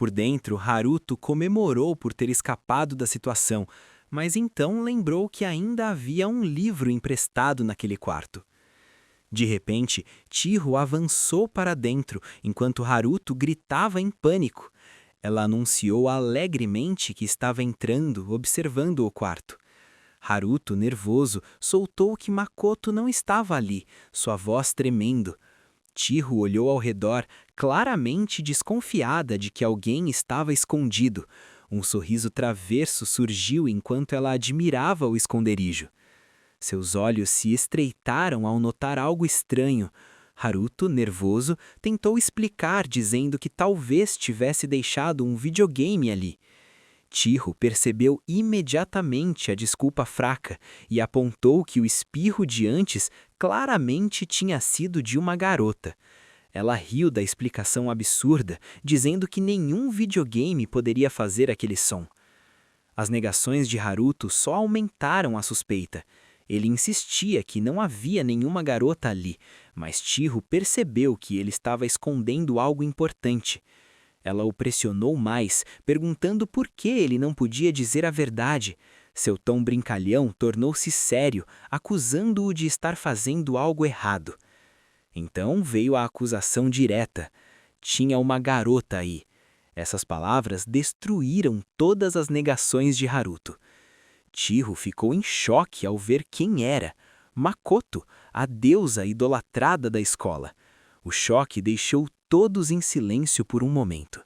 Por dentro, Haruto comemorou por ter escapado da situação, mas então lembrou que ainda havia um livro emprestado naquele quarto. De repente, Chiho avançou para dentro, enquanto Haruto gritava em pânico. Ela anunciou alegremente que estava entrando, observando o quarto. Haruto, nervoso, soltou que Makoto não estava ali, sua voz tremendo. Chiho olhou ao redor, claramente desconfiada de que alguém estava escondido. Um sorriso travesso surgiu enquanto ela admirava o esconderijo. Seus olhos se estreitaram ao notar algo estranho. Haruto, nervoso, tentou explicar dizendo que talvez tivesse deixado um videogame ali. Chiho percebeu imediatamente a desculpa fraca e apontou que o espirro de antes claramente tinha sido de uma garota. Ela riu da explicação absurda, dizendo que nenhum videogame poderia fazer aquele som. As negações de Haruto só aumentaram a suspeita. Ele insistia que não havia nenhuma garota ali, mas Chiho percebeu que ele estava escondendo algo importante. Ela o pressionou mais, perguntando por que ele não podia dizer a verdade. Seu tom brincalhão tornou-se sério, acusando-o de estar fazendo algo errado. Então veio a acusação direta. Tinha uma garota aí. Essas palavras destruíram todas as negações de Haruto. Chiho ficou em choque ao ver quem era. Makoto, a deusa idolatrada da escola. O choque deixou todos em silêncio por um momento.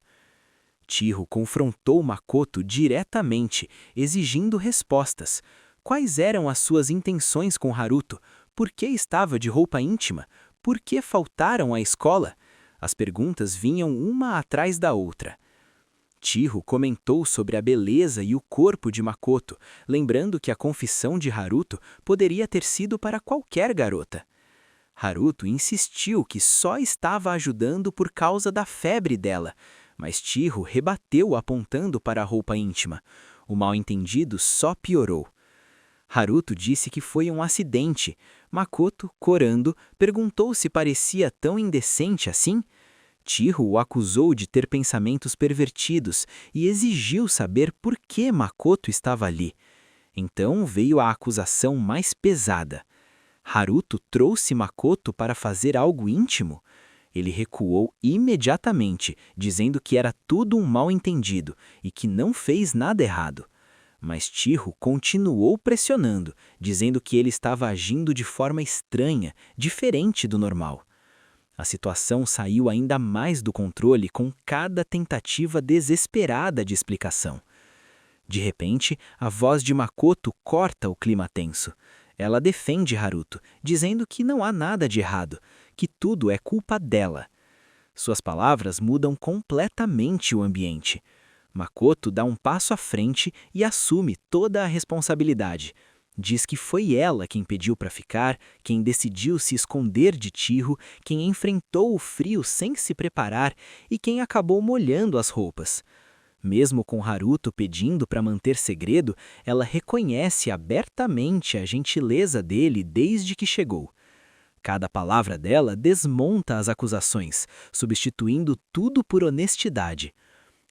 Chiho confrontou Makoto diretamente, exigindo respostas. Quais eram as suas intenções com Haruto? Por que estava de roupa íntima? Por que faltaram à escola? As perguntas vinham uma atrás da outra. Chiho comentou sobre a beleza e o corpo de Makoto, lembrando que a confissão de Haruto poderia ter sido para qualquer garota. Haruto insistiu que só estava ajudando por causa da febre dela, mas Chiho rebateu apontando para a roupa íntima. O mal-entendido só piorou. Haruto disse que foi um acidente. Makoto, corando, perguntou se parecia tão indecente assim. Chiho o acusou de ter pensamentos pervertidos e exigiu saber por que Makoto estava ali. Então veio a acusação mais pesada. Haruto trouxe Makoto para fazer algo íntimo? Ele recuou imediatamente, dizendo que era tudo um mal-entendido e que não fez nada errado. Mas Tiro continuou pressionando, dizendo que ele estava agindo de forma estranha, diferente do normal. A situação saiu ainda mais do controle com cada tentativa desesperada de explicação. De repente, a voz de Makoto corta o clima tenso. Ela defende Haruto, dizendo que não há nada de errado, que tudo é culpa dela. Suas palavras mudam completamente o ambiente. Makoto dá um passo à frente e assume toda a responsabilidade. Diz que foi ela quem pediu para ficar, quem decidiu se esconder de Tiro, quem enfrentou o frio sem se preparar e quem acabou molhando as roupas. Mesmo com Haruto pedindo para manter segredo, ela reconhece abertamente a gentileza dele desde que chegou. Cada palavra dela desmonta as acusações, substituindo tudo por honestidade.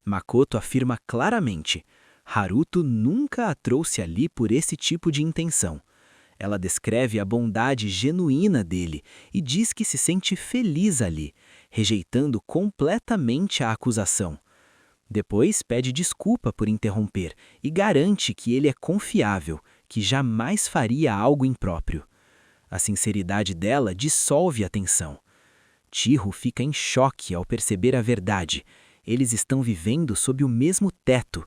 Makoto afirma claramente: Haruto nunca a trouxe ali por esse tipo de intenção. Ela descreve a bondade genuína dele e diz que se sente feliz ali, rejeitando completamente a acusação. Depois pede desculpa por interromper e garante que ele é confiável, que jamais faria algo impróprio. A sinceridade dela dissolve a tensão. Tiro fica em choque ao perceber a verdade. Eles estão vivendo sob o mesmo teto.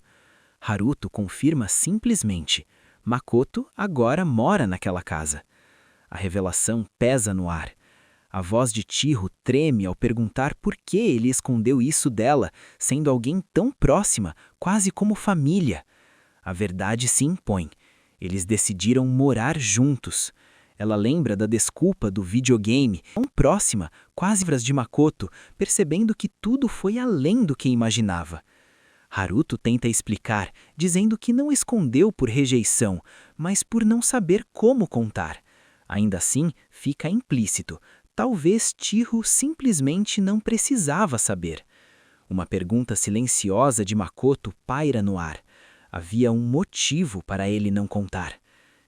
Haruto confirma simplesmente: Makoto agora mora naquela casa. A revelação pesa no ar. A voz de Tiro treme ao perguntar por que ele escondeu isso dela, sendo alguém tão próxima, quase como família. A verdade se impõe. Eles decidiram morar juntos. Ela lembra da desculpa do videogame, tão próxima, quase de Makoto, percebendo que tudo foi além do que imaginava. Haruto tenta explicar, dizendo que não escondeu por rejeição, mas por não saber como contar. Ainda assim, fica implícito. Talvez Tiro simplesmente não precisava saber. Uma pergunta silenciosa de Makoto paira no ar. Havia um motivo para ele não contar.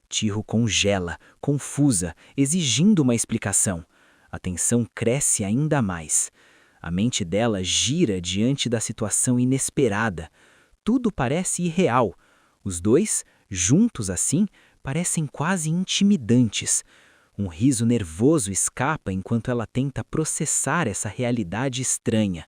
Tiro congela, confusa, exigindo uma explicação. A tensão cresce ainda mais. A mente dela gira diante da situação inesperada. Tudo parece irreal. Os dois, juntos assim, parecem quase intimidantes. Um riso nervoso escapa enquanto ela tenta processar essa realidade estranha.